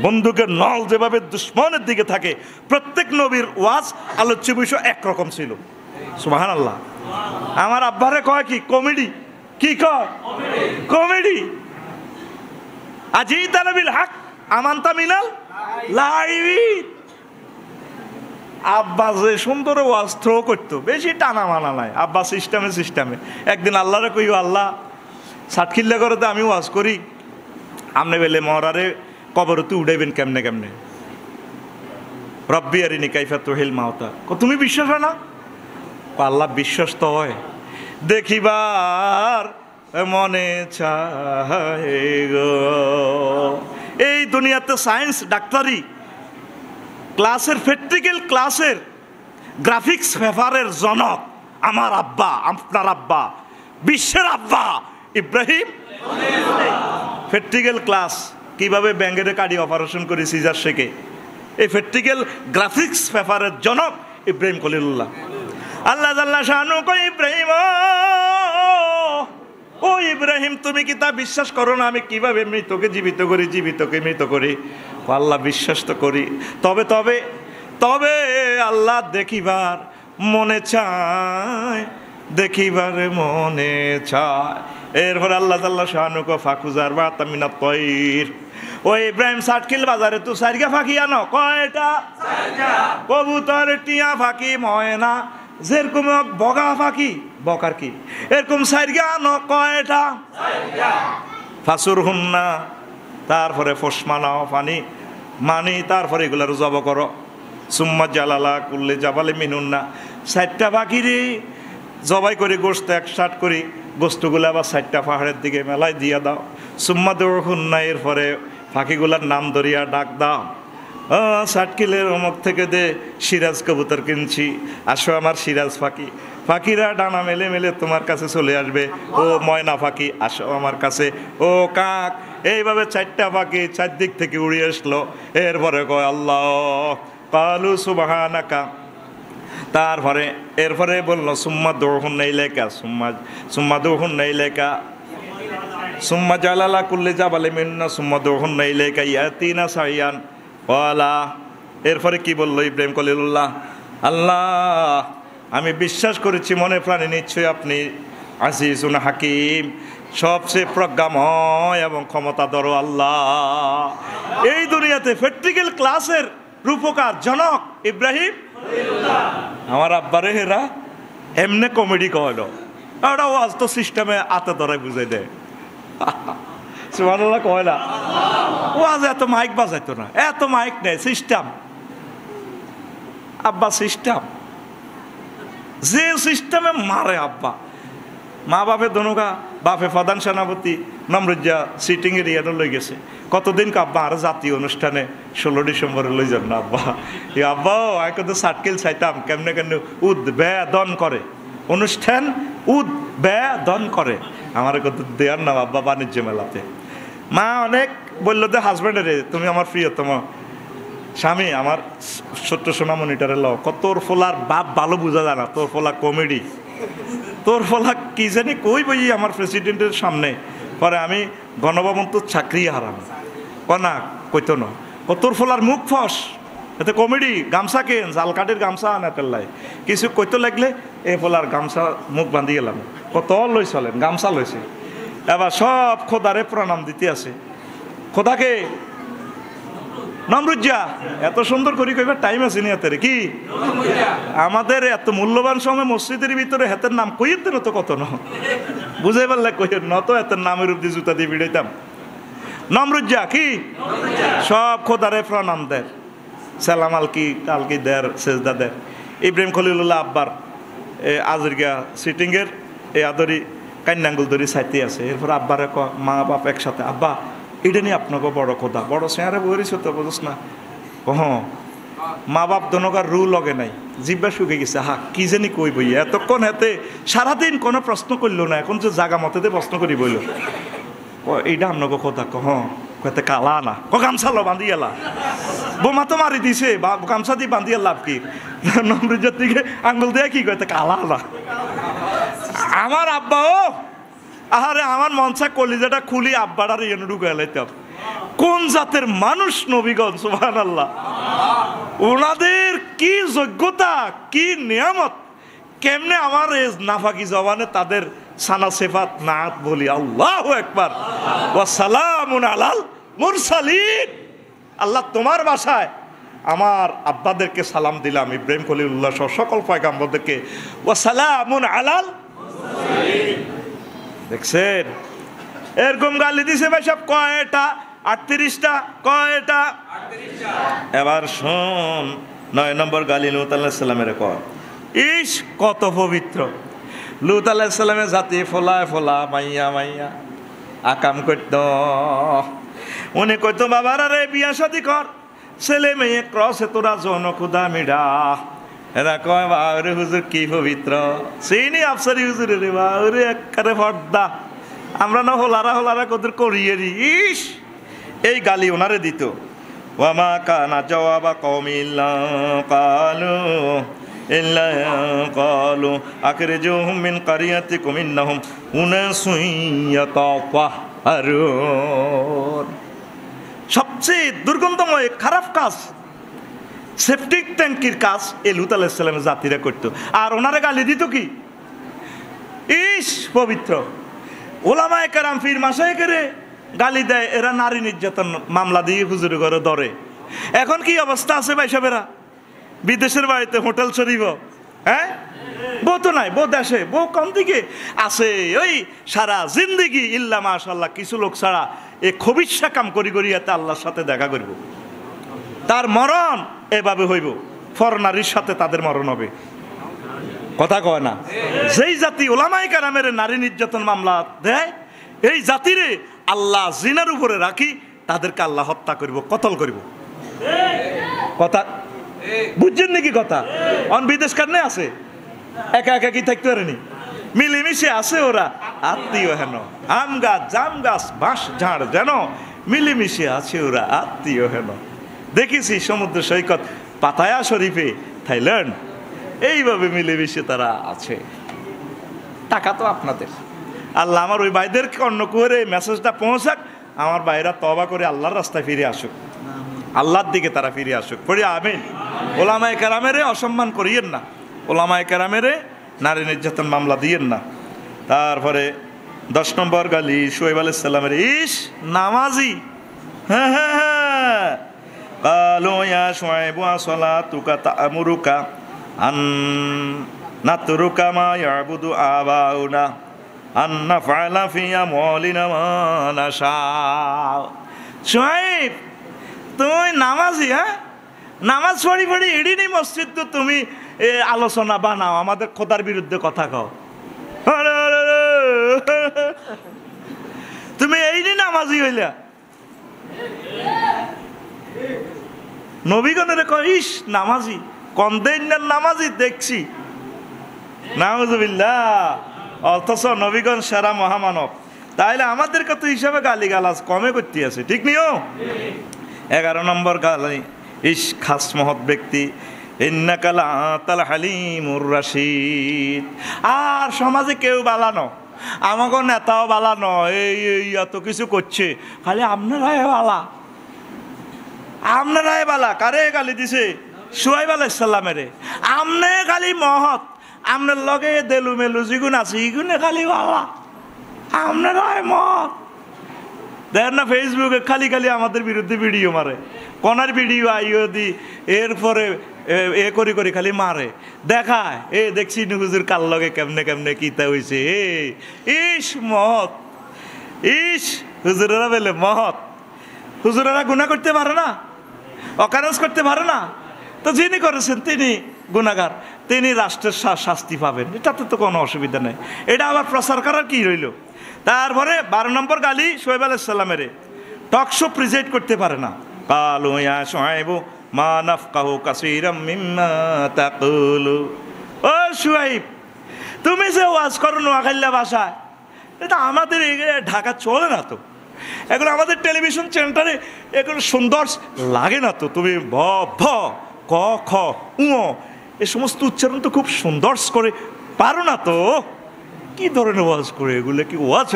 বন্দুকের নল যেভাবে দুশমনের দিকে থাকে প্রত্যেক নবীর ওয়াজ আলোচ্য বিষয় একরকম ছিল সুবহানাল্লাহ আমার আব্বারে কয় কি কমেডি কি কয় কমেডি আজিতা নবিল হক আমানতা মিনাল লাইবি আব্বা যে সুন্দর ওয়াজ থ্রো করতো বেশি টানা মানা নাই আব্বা সিস্টেমে একদিন আল্লাহরে কইও আল্লাহ 60 কিল্লা করে তো আমি ওয়াজ করি আমনে বেলে মরারে কবরতে উঠাইবেন কেমনে কেমনে রব্বি আরিনি কাইফা তুহিল মাউতা তুমি বিশ্বাস হয় না আল্লাহ বিশ্বাস তো হয় দেখিবার মনে চায় গো এই দুনিয়াতে সায়েন্স ডাক্তারি ক্লাসের প্র্যাকটিক্যাল ক্লাসের গ্রাফিক্স পেপারের জনক আমার আব্বা আপনার আব্বা বিশ্বের আব্বা ইব্রাহিম প্র্যাকটিক্যাল ক্লাস কিভাবে ব্যাঙ্গের কাটি অপারেশন করে সিজার শেখে এই প্র্যাকটিক্যাল গ্রাফিক্স পেপারের জনক ইব্রাহিম খলিলুল্লাহ আল্লাহ জাল্লা শানু কই ইব্রাহিম ও ইব্রাহিম তুমি কি তা বিশ্বাস করো না আমি কিভাবে মৃতকে জীবিত করি জীবিতকে মৃত করি আল্লাহ বিশ্বাস তো করি তবে তবে তবে আল্লাহ দেখিবার মনে চায় দেখিবার মনে চায় এরপর আল্লাহ তাআলা শানুক ফাকুজার বা তামিনা তয়র ও ইব্রাহিম 60 কিল বাজারে তো সাইরগা ফাঁকি আনো কয়টা কবুতর টিয়া ফাঁকি ময়না যেরকম বগা ফাঁকি বকার কি এরকম সাইরগা আনো কয়টা ফাসুর হুন্না, তারপরে ফোসমা নাও পানি মানি, তারপরে এগুলার জব করো। সুম্মা জালালা কুল্লে জাবালে মিনুন্না, 4টা পাখিরে জবাই করে গোস্ত একসাথ করি, গোস্তগুলো আবার 4টা পাহাড়ের দিকে মেলায় দিয়ে দাও। সুম্মা দৌড় হুন্না, এরপরে পাখিগুলার নাম ধরিয়া ডাক দাও। 60 কিলের অমুক থেকে দে সিরাজ কবুতর কিনছি, আসো আমার সিরাজ পাখি। পাখিরা ডানা মেলে মেলে তোমার কাছে চলে আসবে। ও ময়না পাখি আসো আমার কাছে, ও কাক। এইভাবে 4টা পাখি 4 দিক থেকে উড়ে আসলো। এরপরে কয় আল্লাহ, কালু সুবহানাকা। তারপরে এরপরে বললো সুম্মা দৌড়ুন নেই লেখা, সুম্মা দৌড়ুন নেই লেখা, সুম্মা জালালা কুল্লে জাবালে মিন্না, সুম্মা দৌড়ুন নেই লেখা ইয়াতিনা সাইয়ান ওয়ালা। এরপরে কি বললো ইব্রাহিম খলিলুল্লাহ, আল্লাহ আমি বিশ্বাস করেছি মনে প্রাণে নিশ্চয়ই আপনি আজিজুন হাকিম, সবচেয়ে প্রজ্ঞাময় এবং ক্ষমতাধর আল্লাহ। এই দুনিয়াতে প্র্যাকটিক্যাল ক্লাসের রূপকার জনক ইব্রাহিম আমার আব্বারে হেরা এমনে কমেডি কয়লো, ওটা ওয়াজ তো সিস্টেমে আতে ধরে বুঝাই দেয়। সুবহানাল্লাহ কয় না, ওয়াজ এত মাইক বাজাইতো না, এত মাইক নেই, সিস্টেম। আব্বা সিস্টেম, যে সিস্টেমে মারে আব্বা। মা বাপে দনুকা, বাপে প্রধান সেনাপতি নমরুজ্জা সিটিং এরিয়াটা লই গেছে। কতদিন আব্বা আর জাতীয় অনুষ্ঠানে 16 ডিসেম্বরে লই যান না আব্বা। এই আব্বা এখন তো 60 কিল চাইতাম, কেমনে কেমনে উদ্বেদন করে অনুষ্ঠান, উদ্বেদন করে। আমার কত দেয়ার না আব্বা বাণিজ্য মেলাতে। মা অনেক বললো যে হাজব্যান্ডের, তুমি আমার প্রিয়তম স্বামী, আমার ছোট্ট সোনা মনিটরে লও, তোর ফোলার বাপ ভালো বোঝা যায় না, তোর ফোলা কমেডি, তোর ফোলা কি জানি কই বই আমার প্রেসিডেন্টের সামনে। পরে আমি গণভবন তো চাকরি হারাম কনা কইতো না, তোর ফোলার মুখ ফস, এতে কমেডি, গামছা কেন জালকাটির গামছা আনা পেল্লাই কিছু কইতো লাগলে এ ফোলার গামছা মুখ বান্ধি গেলাম। কত লই চলেন, গামছা লইছে। এবার সব খোদারে প্রণাম দিতে আছে। খোদাকে নমরুজ্জা, এত সুন্দর করি কইবার টাইম আছে নি হাতের কি? আমাদের এত মূল্যবান সময় মসজিদের ভিতরে হাতের নাম কইয়ের দেন তো কত ন বুঝাই পারলে কইয়ের নত এত নামের উপর দিয়ে জুতা দিয়ে বিড়াইতাম। নমরুজ্জা কি সব খোদারে প্রণাম দেয়, সালাম আলকি কালকি দের সেজদা দেয়। ইব্রাহিম খলিলুল্লাহ আব্বার আজিরগা সিটিংয়ের এই আদরি কান্যাঙ্গুল ধরি সাইতে আছে। এরপর আব্বারে মা বাপ একসাথে, আব্বা এটা নিয়ে আপনাকে বড় কথা, বড় চেহারা বইরিস তো বুঝস না। মা বাপ দনকার রু লগে নাই, জিব্বা শুকে গেছে। হা কি জানি কই বই, এতক্ষণ হাতে সারাদিন কোনো প্রশ্ন করলো না, এখন যে জাগা মতে প্রশ্ন করি বইল এইটা আপনাকে কথা। কতে কালা না, গামছা লো বান্ধি এলা, বোমা তো মারি দিছে, গামছা দিয়ে বান্ধিয়ে লাভ কি? নমরুজ্জার দিকে আঙ্গুল দিয়ে কি কতে কালা না। আমার আব্বা ও আহারে আমার মনসা কলিজাটা খুলি আব্বাটার ইয়েন ঢুকে লাইতাম। কোন জাতের মানুষ নবীগণ, সুবহানাল্লাহ। ওনাদের কি যোগ্যতা, কি নিয়ামত, কেমনে আমার নাফাকি জবানে তাদের সানা সেফাত নাত বলি। আল্লাহু আকবার ওয়া সালামুন আলাল মুরসালিন। আল্লাহ তোমার বাসায় আমার আব্বাদেরকে সালাম দিলাম, ইব্রাহিম খলিলুল্লাহ সহ সকল পয়গাম্বরদেরকে। ওয়া সালামুন আলাল মুরসালিন। দেখছেন এরকম গালি দিছে ভাই সব কয়টা? 38টা। কয়টা? 38টা। এবার শোন 9 নম্বর গালি লূত আলাইহিস সালামের কয়। ইস কত পবিত্র লূত আলাইহিস সালামের জাতি, ফোলায় ফোলা মাইয়া মাইয়া আকাম করত। উনি কইতো বাবারা রে বিয়া শাদি কর, ছেলে মেয়ে ক্রসে তোরা জন খুদা মিডা। এরা কয় বাউরে হুজুর কি পবিত্র, সেইনি আফসারি হুজুরে রে বাউরে একবারে পর্দা। আমরা না হোলারা হোলারা কদর করিয়ে রি। ইস এই গালি ওনারে দিত। ওয়ামা কানা জওয়াবা কওমিল্লা কালু ইল্লা কালু আখরিজুহুম মিন কারিয়াতিকুম ইন্নাহুম উনাসুন ইয়াতাতাহহারুন। সবচেয়ে দুর্গন্ধময় খারাপ কাজ সেপটিক ট্যাঙ্কির কাজ এই লূত আলাইহিস সালামের জাতিরা করতো। আর ওনারে গালি দিত কি? ইস পবিত্র। ওলামায়ে কেরাম পীর মাশায়েখেরে গালি দেয়, এরা নারী নির্যাতন মামলা দিয়ে হুজুরে ঘরে ধরে। এখন কি অবস্থা আছে ভাই সাহেবেরা? বিদেশের বাড়িতে হোটেল শরীফ, হ্যাঁ বউ তো নাই, বউ দেশে, বউ কম দিকে আছে। ওই সারা জিন্দিগি ইল্লা মাশাআল্লাহ কিছু লোক ছাড়া এ খবিসা কাম করি করি এতে আল্লাহর সাথে দেখা করব। তার মরণ এভাবে হইব, ফরনারীর সাথে তাদের মরণ হবে। কথা কয় না? যেই জাতি ওলামায়ে কেরামের নারী নির্যাতন মামলা দেয়, এই জাতিরে আল্লাহ জিনার উপরে রাখি, তাদেরকে আল্লাহ হত্যা করব, কতল করব। কথা বুঝছেন নাকি? কথা অন বিদেশ কারণে আছে, একা একা কি থাকতে পারেনি, মিলেমিশে আছে ওরা, আত্মীয় হেন। আম গাছ, জাম গাছ, বাঁশ ঝাড় যেন মিলেমিশে আছে ওরা, আত্মীয় হেন। দেখেছি সমুদ্র সৈকত, পাতায়া শরীফে, থাইল্যান্ড, এইভাবে মিলেমিশে তারা আছে। টাকা তো আপনাদের। আল্লাহ আমার ওই ভাইদেরকে অন্য করে মেসেজটা পৌঁছাক, আমার ভাইরা তওবা করে আল্লাহর রাস্তায় ফিরে আসুক, আল্লাহর দিকে তারা ফিরে আসুক। পড়ি আমিন। ওলামায়ে কেরামেরে অসম্মান করিয়েন না, ওলামায়ে কেরামেরে নারী নির্যাতন মামলা দিয়েন না। তারপরে 10 নম্বর গালি শুআয়ব আলাইহিস সালামের, ইস নামাজি। হ্যাঁ হ্যাঁ হ্যাঁ, কালু ইয়া শুআয়বু আসালাতুকা তা'মুরুকা আন নাতরুকা মা ইয়াবুদু আবাউনা আন নাফআলা ফি আমওয়ালিনা মা নাশা। শুআয়ব তুমি নামাজি? হ্যাঁ, নামাজ পড়ি পড়ি এডিনি মসজিদ তো তুমি আলোচনা বানাও, আমাদের খোদার বিরুদ্ধে কথা কও। তুমি এইনি নামাজি হইলা? নবীগণের কইস নামাজি, কন্দেন্যার নামাজি দেখছি, নাউযুবিল্লাহ। অথচ নবীগণ সেরা মহামানব, তাইলে আমাদের কত হিসাবে গালি গালাজ কমে করতে আছে, ঠিক নিও। 11 নম্বর গালি, ইস খাস মহৎ ব্যক্তি, ইন্নাকা লাআতাল হালিমুর রাশিদ। আর সমাজে কেউ বালানো, আমাকে নেতাও বালানো, এই এত কিছু করছে, খালি আপনারাই বালা, আপনারাই বালা। কারে গালি দিছে? শুআয়ব আলাইহিস সালামেরে। আমনে খালি মহৎ, আপনার লগে দেলু মেলু যেগুন আছে ইগুনে খালি বালা, আপনারাই মহৎ। দেখেন না ফেসবুকে খালি খালি আমাদের বিরুদ্ধে ভিডিও মারে, কোনার ভিডিও আইও দি, এরপরে এ করি করি খালি মারে, দেখায় এ দেখছি হুজুর কাল লগে কেমনে কেমনে কিতা হইছে। ইস মহৎ, ইস হুজুরেরা বলে মহৎ। হুজুরেরা গুনাহ করতে পারে না, অকারেন্স করতে পারে না, তো যিনি করেছেন তিনি গুনাহগার, তিনি রাষ্ট্রের শাস্তি পাবেন, এটাতে তো কোনো অসুবিধা নেই। এটা আবার প্রচার করার কি রইল? তারপরে 12 নম্বর গালি শুআয়ব আলাইহিস সালামের, টকশো প্রেজেন্ট করতে পারে না। কালু ইয়া শুআয়বু মা নাফকাহু কাসীরাম মিম্মা তাকুলু। ও শুআয়ব, তুমি যে ওয়াজ করো নোয়াখালী ভাষায়, এটা আমাদের ঢাকা চলে না তো, এগুলো আমাদের টেলিভিশন চ্যানেলে এগুলো সুন্দর লাগে না তো। তুমি ভ ভ ক খ উ এ সমস্ত উচ্চারণ তো খুব সুন্দর করে পারো না তো। কি ধরনের ওয়াজ করে এগুলো? কি ওয়াজ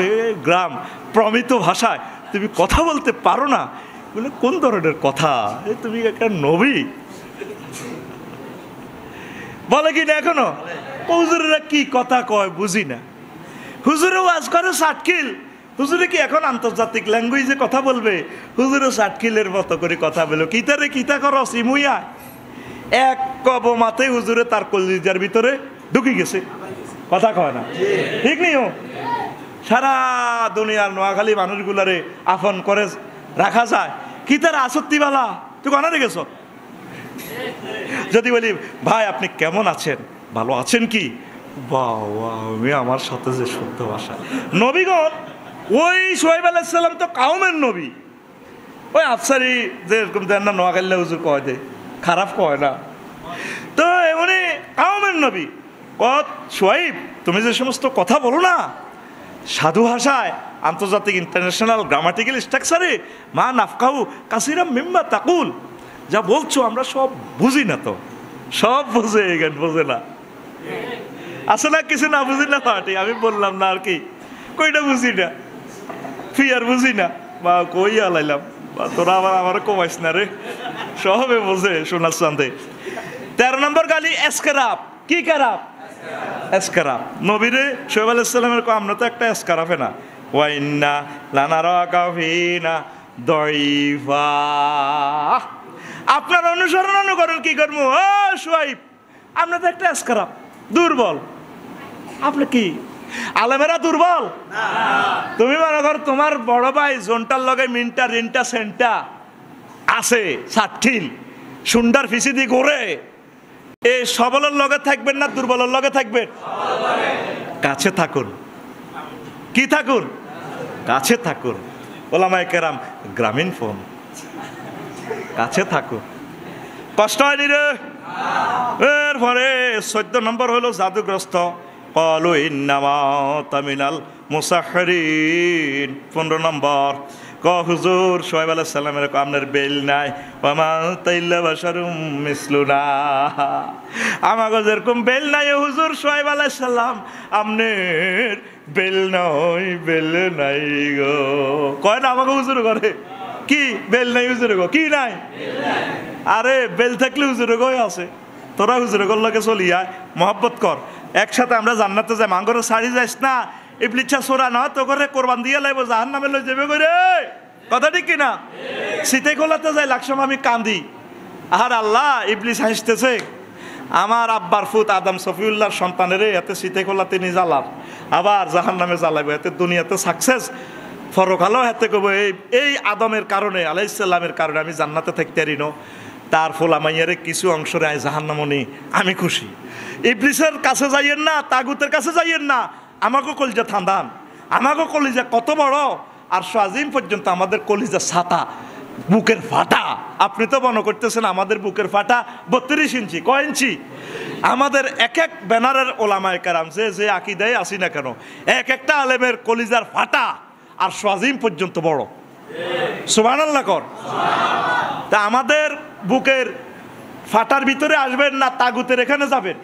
গ্রাম প্রমিত ভাষায় তুমি কথা বলতে পারো না, এগুলো কোন ধরনের কথা? তুমি একটা নবী বলে কি না এখনো? হুজুরেরা কি কথা কয় বুঝি না। হুজুরে ওয়াজ করে সাটকিল, হুজুরে কি এখন আন্তর্জাতিক ল্যাঙ্গুয়েজে কথা বলবে? হুজুরে সাটকিলের মতো করে কথা বলো, কিতারে কিতা করো সিমুইয়া। এক কবমাতে হুজুরে তার কলিজার ভিতরে ঢুকে গেছে, কথা কয় না, ঠিক নিও। সারা দুনিয়ার নোয়াখালী মানুষগুলারে আপন করে রাখা যায়, কি তার আসক্তিবালা তুই কনারে গেছ? যদি বলি ভাই আপনি কেমন আছেন, ভালো আছেন কি, আমি আমার সাথে যে শুদ্ধ ভাষা। নবীগণ ওই শুআয়ব আলাইহিস সালাম তো কাউমের নবী, ওই আফসারি যেরকম দেন না নোয়াখালী হুজুর কয় দে, খারাপ কয় না তো, এমনি কাউমের নবী। শুআয়ব তুমি যে সমস্ত কথা বলো না সাধু ভাষায়, আন্তর্জাতিক ইন্টারন্যাশনাল গ্রামাটিক্যাল স্ট্রাকচারে, মা নাফকাহু কাসীরাম মিম্মা তাকুল, যা বলছো আমরা সব বুঝি না তো। সব বোঝে, এখান বোঝে না, আসে না কিছু না বুঝি না পার্টি। আমি বললাম না আর কি, কইটা বুঝি না, ফিয়ার বুঝি না, বা কই আলাইলাম, বা তোরা আবার আমার কমাইস না রে, সবে বোঝে সোনার চাঁদে। 13 নম্বর গালি এসকেরাপ। কি খারাপ? এসকেরাপ। নবীরে শুআয়ব আলাইহিস সালামের কো আমরা তো একটা এসকেরাপে না, ওয়া ইন্না লানারাকা ফিনা দাইফা। আপনার অনুসরণ অনুকরণ কি করবো? ও শুআয়ব আমরা তো একটা এসকেরাপ, দুর্বল। আপনি কি আলেমেরা দুর্বল? তুমি মনে করো তোমার বড় ভাই জোনটার লগে মিনটা রিনটা সেন্টা আছে সাতঠিল সুন্দর ফিসিদি ঘুরে, এই সবলের লগে থাকবেন না দুর্বলের লগে থাকবেন? কাছে থাকুন। কি থাকুন? কাছে থাকুন। ওলামায়ে কেরাম গ্রামীণ ফোন, কাছে থাকুন। কষ্ট হয়নি রে? এরপরে 14 নম্বর হলো জাদুগ্রস্ত। ক্বালু ইন্নামা তামিনাল মুসাহহিরিন। 15 নম্বর হুজুর শুআয়ব আলাইহিস সালামের আপনার বেল নাই, ওয়ামা তাইল্লা বাশারুম মিসলুনা, আমাগো যেরকম বেল নাই হুজুর শুআয়ব আলাইহিস সালাম আপনার বেল নাই, বেল নাই গো। কয় না আমাকে হুজুর করে কি বেল নাই হুজুর গো, কি নাই? আরে বেল থাকলে হুজুর গো আছে। তোরা হুজুর গোর লগে চলি আয়, মহব্বত কর, একসাথে আমরা জান্নাতে যাই। মাঙ্গরে ছাড়ি যাইস না, ইবলিচ্ছা সোরা না তো করে কোরবান দিয়ে লাইব, জাহান্নামে লই যাবে করে। কথা ঠিক কিনা? শীতে খোলাতে যাই লাকসাম আমি কান্দি, আর আল্লাহ ইবলিস হাসতেছে, আমার আব্বার ফুত আদম সফিউল্লাহর সন্তানের এতে শীতে খোলাতে নিয়ে জ্বালার, আবার জাহান্নামে জ্বালাইব, এতে দুনিয়াতে সাকসেস, ফরকালও হাতে কব এই আদমের কারণে আলাইহিস সালামের কারণে আমি জান্নাতে থাকতে পারি না। তার ফলা মাইয়ারে কিছু অংশরে আয় জাহান্নামনি, আমি খুশি। ইবলিসের কাছে যাইয়েন না, তাগুতের কাছে যাইয়েন না, আমাকে কলিজা থান্দান, আমাকে কলিজা কত বড়, আর আজিম পর্যন্ত আমাদের কলিজা ছাতা, বুকের ফাটা। আপনি তো মনে করতেছেন আমাদের বুকের ফাটা 32 ইঞ্চি, কয় ইঞ্চি? আমাদের এক এক ব্যানারের ওলামায়ে কেরাম যে আকীদায় আসি না কেন, এক একটা আলেমের কলিজার ফাটা আর আজিম পর্যন্ত বড়। সুবহানাল্লাহ কর। তা আমাদের বুকের ফাটার ভিতরে আসবেন না, তাগুতের এখানে যাবেন,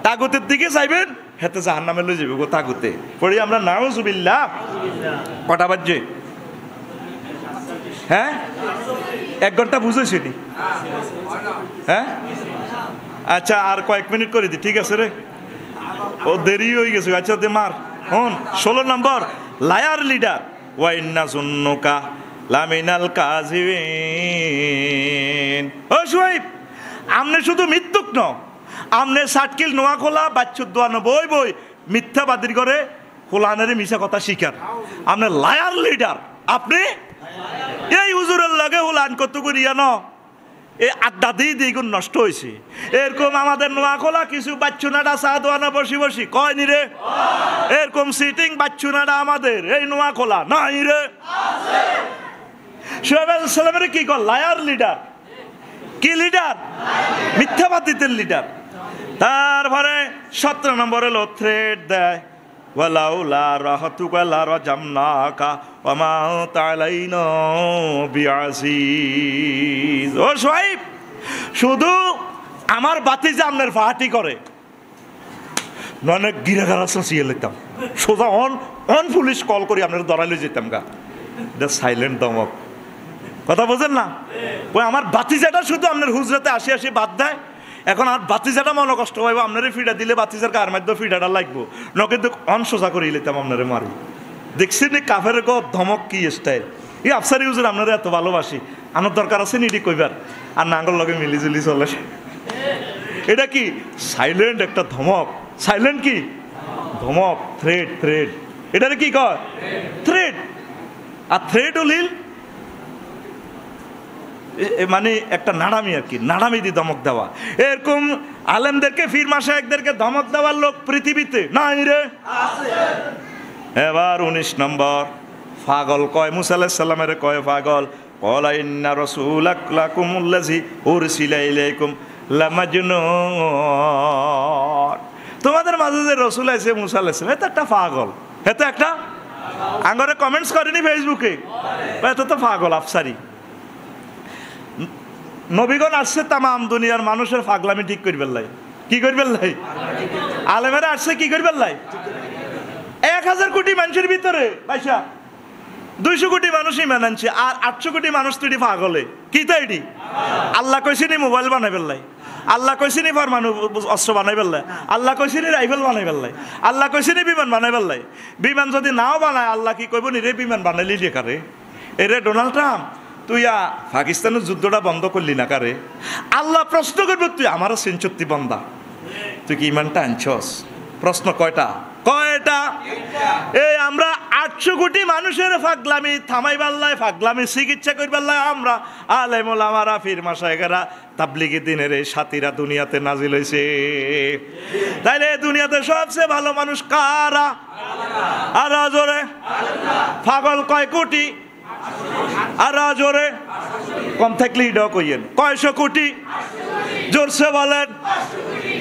তাগুতের দিকে যাইবেন, হেতে জাহান্নামে লই যাবে গো তাগুতে। পড়ি আমরা নাউজুবিল্লাহ। কটা বাজছে? হ্যাঁ 1 ঘন্টা বুঝেছিনি? হ্যাঁ আচ্ছা আর কয়েক মিনিট করে দি, ঠিক আছে রে, ও দেরি হয়ে গেছে। আচ্ছা দে মার। হন 16 নম্বর লায়ার লিডার, ওয়া ইন্না জুন্নুকা লামিনাল কাযিবিন। ও শুআয়ব, আমনে শুধু মৃত্যুক ন, আমনে সাটকিল নোয়া খোলা বাচ্চুর দোয়ানো বই বই মিথ্যাবাদীর করে কোরআনের মিছা কথা শিকার, আমনে লায়ার লিডার। আপনি এই হুজুরের লগে হুলান কত করিয়া ন, এই আড্ডা দিয়ে দ্বিগুণ নষ্ট হয়েছে। এরকম আমাদের নোয়াখোলা কিছু বাচ্চুনাডা চা দোয়ানো বসি বসি কয়নি রে, এরকম সিটিং বাচ্চুনাডা আমাদের এই নোয়াখোলা নাই রে। শুআয়ব আলাইহিস সালামের কি কর? Liar leader. কি লিডার? মিথ্যাবাদীদের লিডার। তারপরে 17 নম্বরে লো থ্রেড দেয়, ওয়ালাউলা রাহাতুকা লারাজামনাকা ওয়ামা তাআলাইনা বিআজিজ। ও শুআয়ব, শুধু আমার বাতিজা আপনার ফাহাটি করে, ননে গিরাগারা সাঁচিয়ে লেতাম, সোজা অন পুলিশ কল করি আপনার ধরাইলে যেতাম গা। এটা সাইলেন্ট দমক, কথা বোঝেন না? ওই আমার বাতিজাটা শুধু আপনার হুজরাতে আসি আসি বাদ দেয়। এখন আর বাতিজাটা মনে কষ্ট পাইব, আপনারে ফিডা দিলে বাতিজার কার মাধ্যমে ফিডাটা লাগবো, ন কিন্তু অন সোজা করে লেতাম আপনারে মারি। দেখছি নি কাফের গো ধমক কি স্টাইল। এই আফসারি হুজুর আপনারা এত ভালোবাসি, আমার দরকার আছে নিডি কইবার, আর নাঙ্গল লগে মিলিজুলি চলে। এটা কি সাইলেন্ট একটা ধমক? সাইলেন্ট কি ধমক? থ্রেড। থ্রেড এটারে কি কয়? থ্রেড। আর থ্রেড হলিল মানে একটা নাড়ামি আর কি, নাড়ামি দিয়ে ধমক দেওয়া। এরকম আলেমদেরকে ফির মাশায়েখদেরকে ধমক দেওয়ার লোক পৃথিবীতে নাই রে। এবার 19 নম্বর পাগল কয়, মুসা আলাইহিস সালামের কয় পাগল, ক্বালা ইন্না রাসূলাকুমুল্লাযী উরসিলা ইলাইকুম লামাজনুন। তোমাদের মাঝে যে রসুল আছে মুসা আলাইহিস সালাম, এটা একটা পাগল, এটা একটা আঙ্গরে কমেন্টস করেনি ফেসবুকে, এটা তো পাগল আফসারি। নবীগণ আসছে তামাম দুনিয়ার মানুষের পাগলামি ঠিক করবেন লাই। কি করবেন লাই? আলেমেরা আসছে কি করবেন লাই? 1000 কোটি মানুষের ভিতরে ভাইসা 200 কোটি মানুষই মানানছে, আর 800 কোটি মানুষ তুই পাগলে। কি তো এটি? আল্লাহ কইছিনি মোবাইল বানাই ফেললাই, আল্লাহ কইছিনি পরমাণু অস্ত্র বানাই ফেললাই, আল্লাহ কইছিনি রাইফেল বানাই ফেললাই, আল্লাহ কইছিনি বিমান বানাই ফেললাই। বিমান যদি নাও বানায় আল্লাহ কি কইব নি রে বিমান বানাইলি দিয়ে কারে? এরে ডোনাল্ড ট্রাম্প তুই পাকিস্তানের যুদ্ধটা বন্ধ করলি না কারে? আল্লাহ প্রশ্ন করবে তুই আমার 64 বন্দা, তুই কি ইমানটা আনছস? প্রশ্ন কয়টা? এই আমরা 800 কোটি মানুষের ফাগলামি থামাইবাল্লায়, ফাগলামি চিকিৎসা করবাল্লায় আমরা আলেম ওলামারা পীর মাশায়েখরা তাবলিগি দিনের এই সাথীরা দুনিয়াতে নাজিল হইছে। তাইলে দুনিয়াতে সবচেয়ে ভালো মানুষ কারা? আর জোরে পাগল কয় কোটি? আর জোরে কম থাকলে এটাও কইয়েন, কয়শো কোটি? জোরসে বলেন।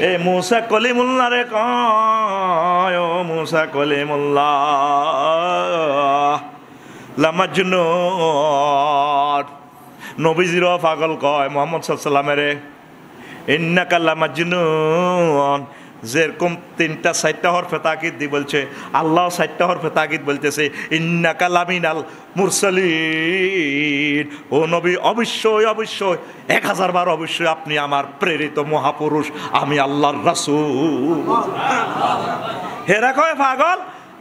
এ মুসা কলিমুল্লাহ রে কয়, ও মুসা কলিমুল্লাহ লামাজনুন। নবীজিরও পাগল কয় মুহাম্মদ সাল্লাল্লাহু আলাইহি ওয়াসাল্লামের ইন্নাকা লামাজনুন। যেরকম 3টা 4টা হরফে তাকিদ দি বলছে, আল্লাহ 4টা হরফে তাকিদ বলতেছে ইন্নাকা লামিনাল মুরসালিন। ও নবী অবশ্যই অবশ্যই 1000 বার অবশ্যই আপনি আমার প্রেরিত মহাপুরুষ, আমি আল্লাহর রাসূল। হেরা কয় পাগল,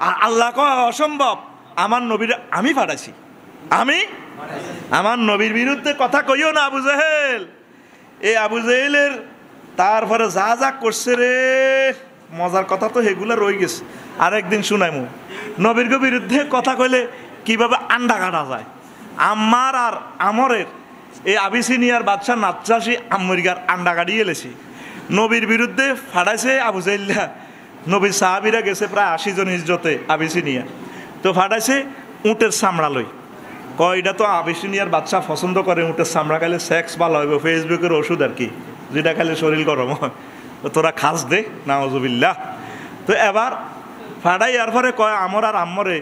আর আল্লাহ কয় অসম্ভব। আমার নবীর আমি পাঠাইছি, আমি আমার নবীর বিরুদ্ধে কথা কইও না আবু জেহেল। এই আবু জেহেলের তারপরে যা যা করছে রে, মজার কথা তো সেগুলো রয়ে গেছে, আরেকদিন শুনাইমু। নবীর বিরুদ্ধে কথা কইলে কিভাবে আন্ডা কাটা যায়। আম্মার আর আমরের এই আবিসিনিয়ার বাদশা নাচ্চাসি আম্মরিগার আন্ডা কাটিয়ে এলেছি। নবীর বিরুদ্ধে ফাটাইছে আবু জেহেল্লা। নবীর সাহাবিরা গেছে প্রায় 80 জন হিজরতে আবিসিনিয়া, তো ফাটাইছে উটের চামড়া লই। কয় এটা তো আবিসিনিয়ার বাদশা পছন্দ করে, উটের চামড়া খাইলে সেক্স ভালো হইব, ফেসবুকের ওষুধ আর কি, যেটা খাইলে শরীর গরম হয়। তো তোরা খাস দে নাউজুবিল্লাহ। তো এবার ফাটাই আর পরে কয় আমর আর আম্মরে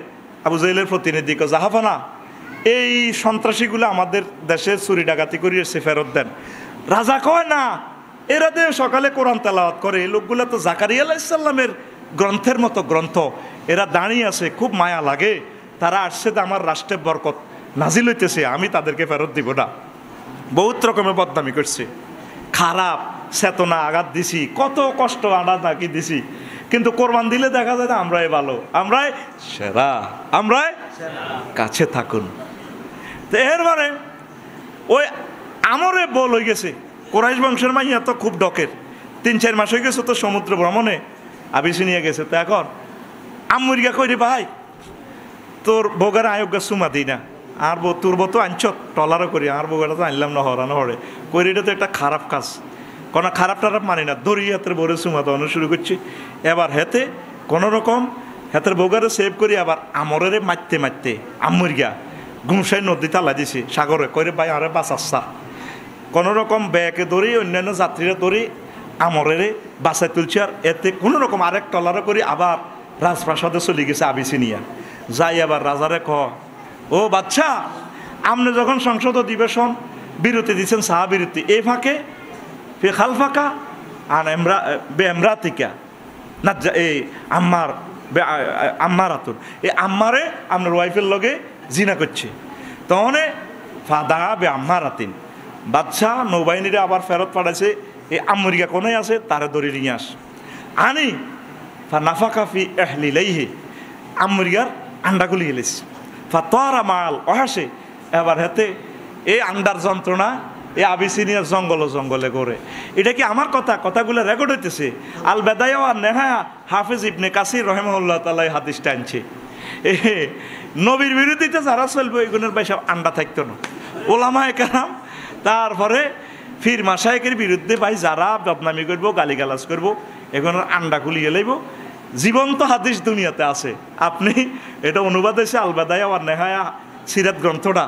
আবু জেহেলের প্রতিনিধি কয় জাহাফানা, এই সন্ত্রাসীগুলো আমাদের দেশে চুরি ডাকাতি করিয়ে ফেরত দেন। রাজা কয় না, এরা যে সকালে কোরআন তেলাওয়াত করে, এই লোকগুলো তো জাকারিয়া আলাইহিস সালামের গ্রন্থের মতো গ্রন্থ, এরা দাঁড়িয়ে আছে, খুব মায়া লাগে, তারা আসছে তো আমার রাষ্ট্রের বরকত নাজিল হইতেছে, আমি তাদেরকে ফেরত দিব না। বহুত রকমের বদনামি করছে, খারাপ চেতনা আঘাত দিছি, কত কষ্ট আঘাত নাকি দিছি, কিন্তু কোরবান দিলে দেখা যায় না আমরাই ভালো, আমরাই সেরা, আমরাই কাছে থাকুন। তো এরবারে ওই আমরে বল হয়ে গেছে, কোরাইশ বংশের মাইয়া তো খুব ডকের, 3-4 মাস হয়ে গেছে তো সমুদ্র ভ্রমণে আবিসিনিয়া গেছে। তো এখন আম্মুরিগা কইরে ভাই তোর বগার আয়োগা সুমা দিই না, আর তোর বউ তো আনছ টলারও করি, আর বউটা তো আনলাম না হরানো হরে করি, এটা তো একটা খারাপ কাজ, কোনো খারাপ টারাপ মানি না, দড়ি হাতের বরে সুমা দেওয়ানো শুরু করছি। এবার হেতে কোনো রকম হাতের বউগারে সেভ করি, আবার আমরের মারতে মারতে আম্মুরিগা গুমসাই নদী তালা দিছি সাগরে, কইরে ভাই আরে বাঁচাচ্ছা, কোনো রকম ব্যাগে ধরি অন্যান্য যাত্রীরা ধরি আমরের বাসায় তুলছি। আর এতে কোনো রকম আরেক টলারও করি আবার রাজপ্রাসাদে চলে গেছে আবিসিনিয়া। যাই আবার রাজারে ক, ও বাচ্চা, আপনি যখন সংসদ অধিবেশন বিরতি দিচ্ছেন সাহা বিরতি, এই ফাঁকে খাল ফাঁকা আর এমরাতিকা না, এই আম্মার আতুর, এই আম্মারে আপনার ওয়াইফের লগে জিনা করছে, তখন ফাদা বে আম্মার আতিন। বাচ্চা নৌবাহিনীরা আবার ফেরত পাঠাইছে, এই আম্মরিকা কোনে আছে তারা দড়ি নিয়ে আস আনি নাফা কাফি এহলিলাইহে, আম্মরিকার আন্ডা খুলি গেলেছে, ফাতরা মাল অহাসে। এবার হাতে এই আন্ডার যন্ত্রণা এই আবিসিনিয়ার জঙ্গলে জঙ্গলে করে। এটা কি আমার কথা? কথাগুলো রেকর্ড হইতেছে। আল বেদায়া আর নেহায়া হাফেজ ইবনে কাসির রহিমাহুল্লাহ তাআলা হাদিসটা আনছে। নবীর বিরোধিতা যারা চলবে এগুলোর বাইসা আন্ডা থাকতো না, ওলামায়ে কেরাম, তারপরে ফির মাশায়েখের বিরুদ্ধে ভাই যারা বদনামি করবো, গালিগালাজ করবো, এগুলোর আন্ডা খুলিয়ে লাইব। জীবন্ত হাদিস দুনিয়াতে আছে, আপনি এটা অনুবাদ হয়েছে আল বেদায়া আর নেহায়া সিরাত গ্রন্থটা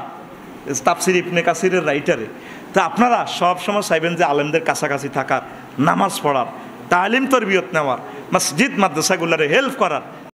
তাফসির ইবনে কাসিরের রাইটারে। তা আপনারা সব সময় চাইবেন যে আলেমদের কাছাকাছি থাকার, নামাজ পড়ার, তালিম তরবিয়ত নেওয়ার, মসজিদ মাদ্রাসাগুলারে হেল্প করার।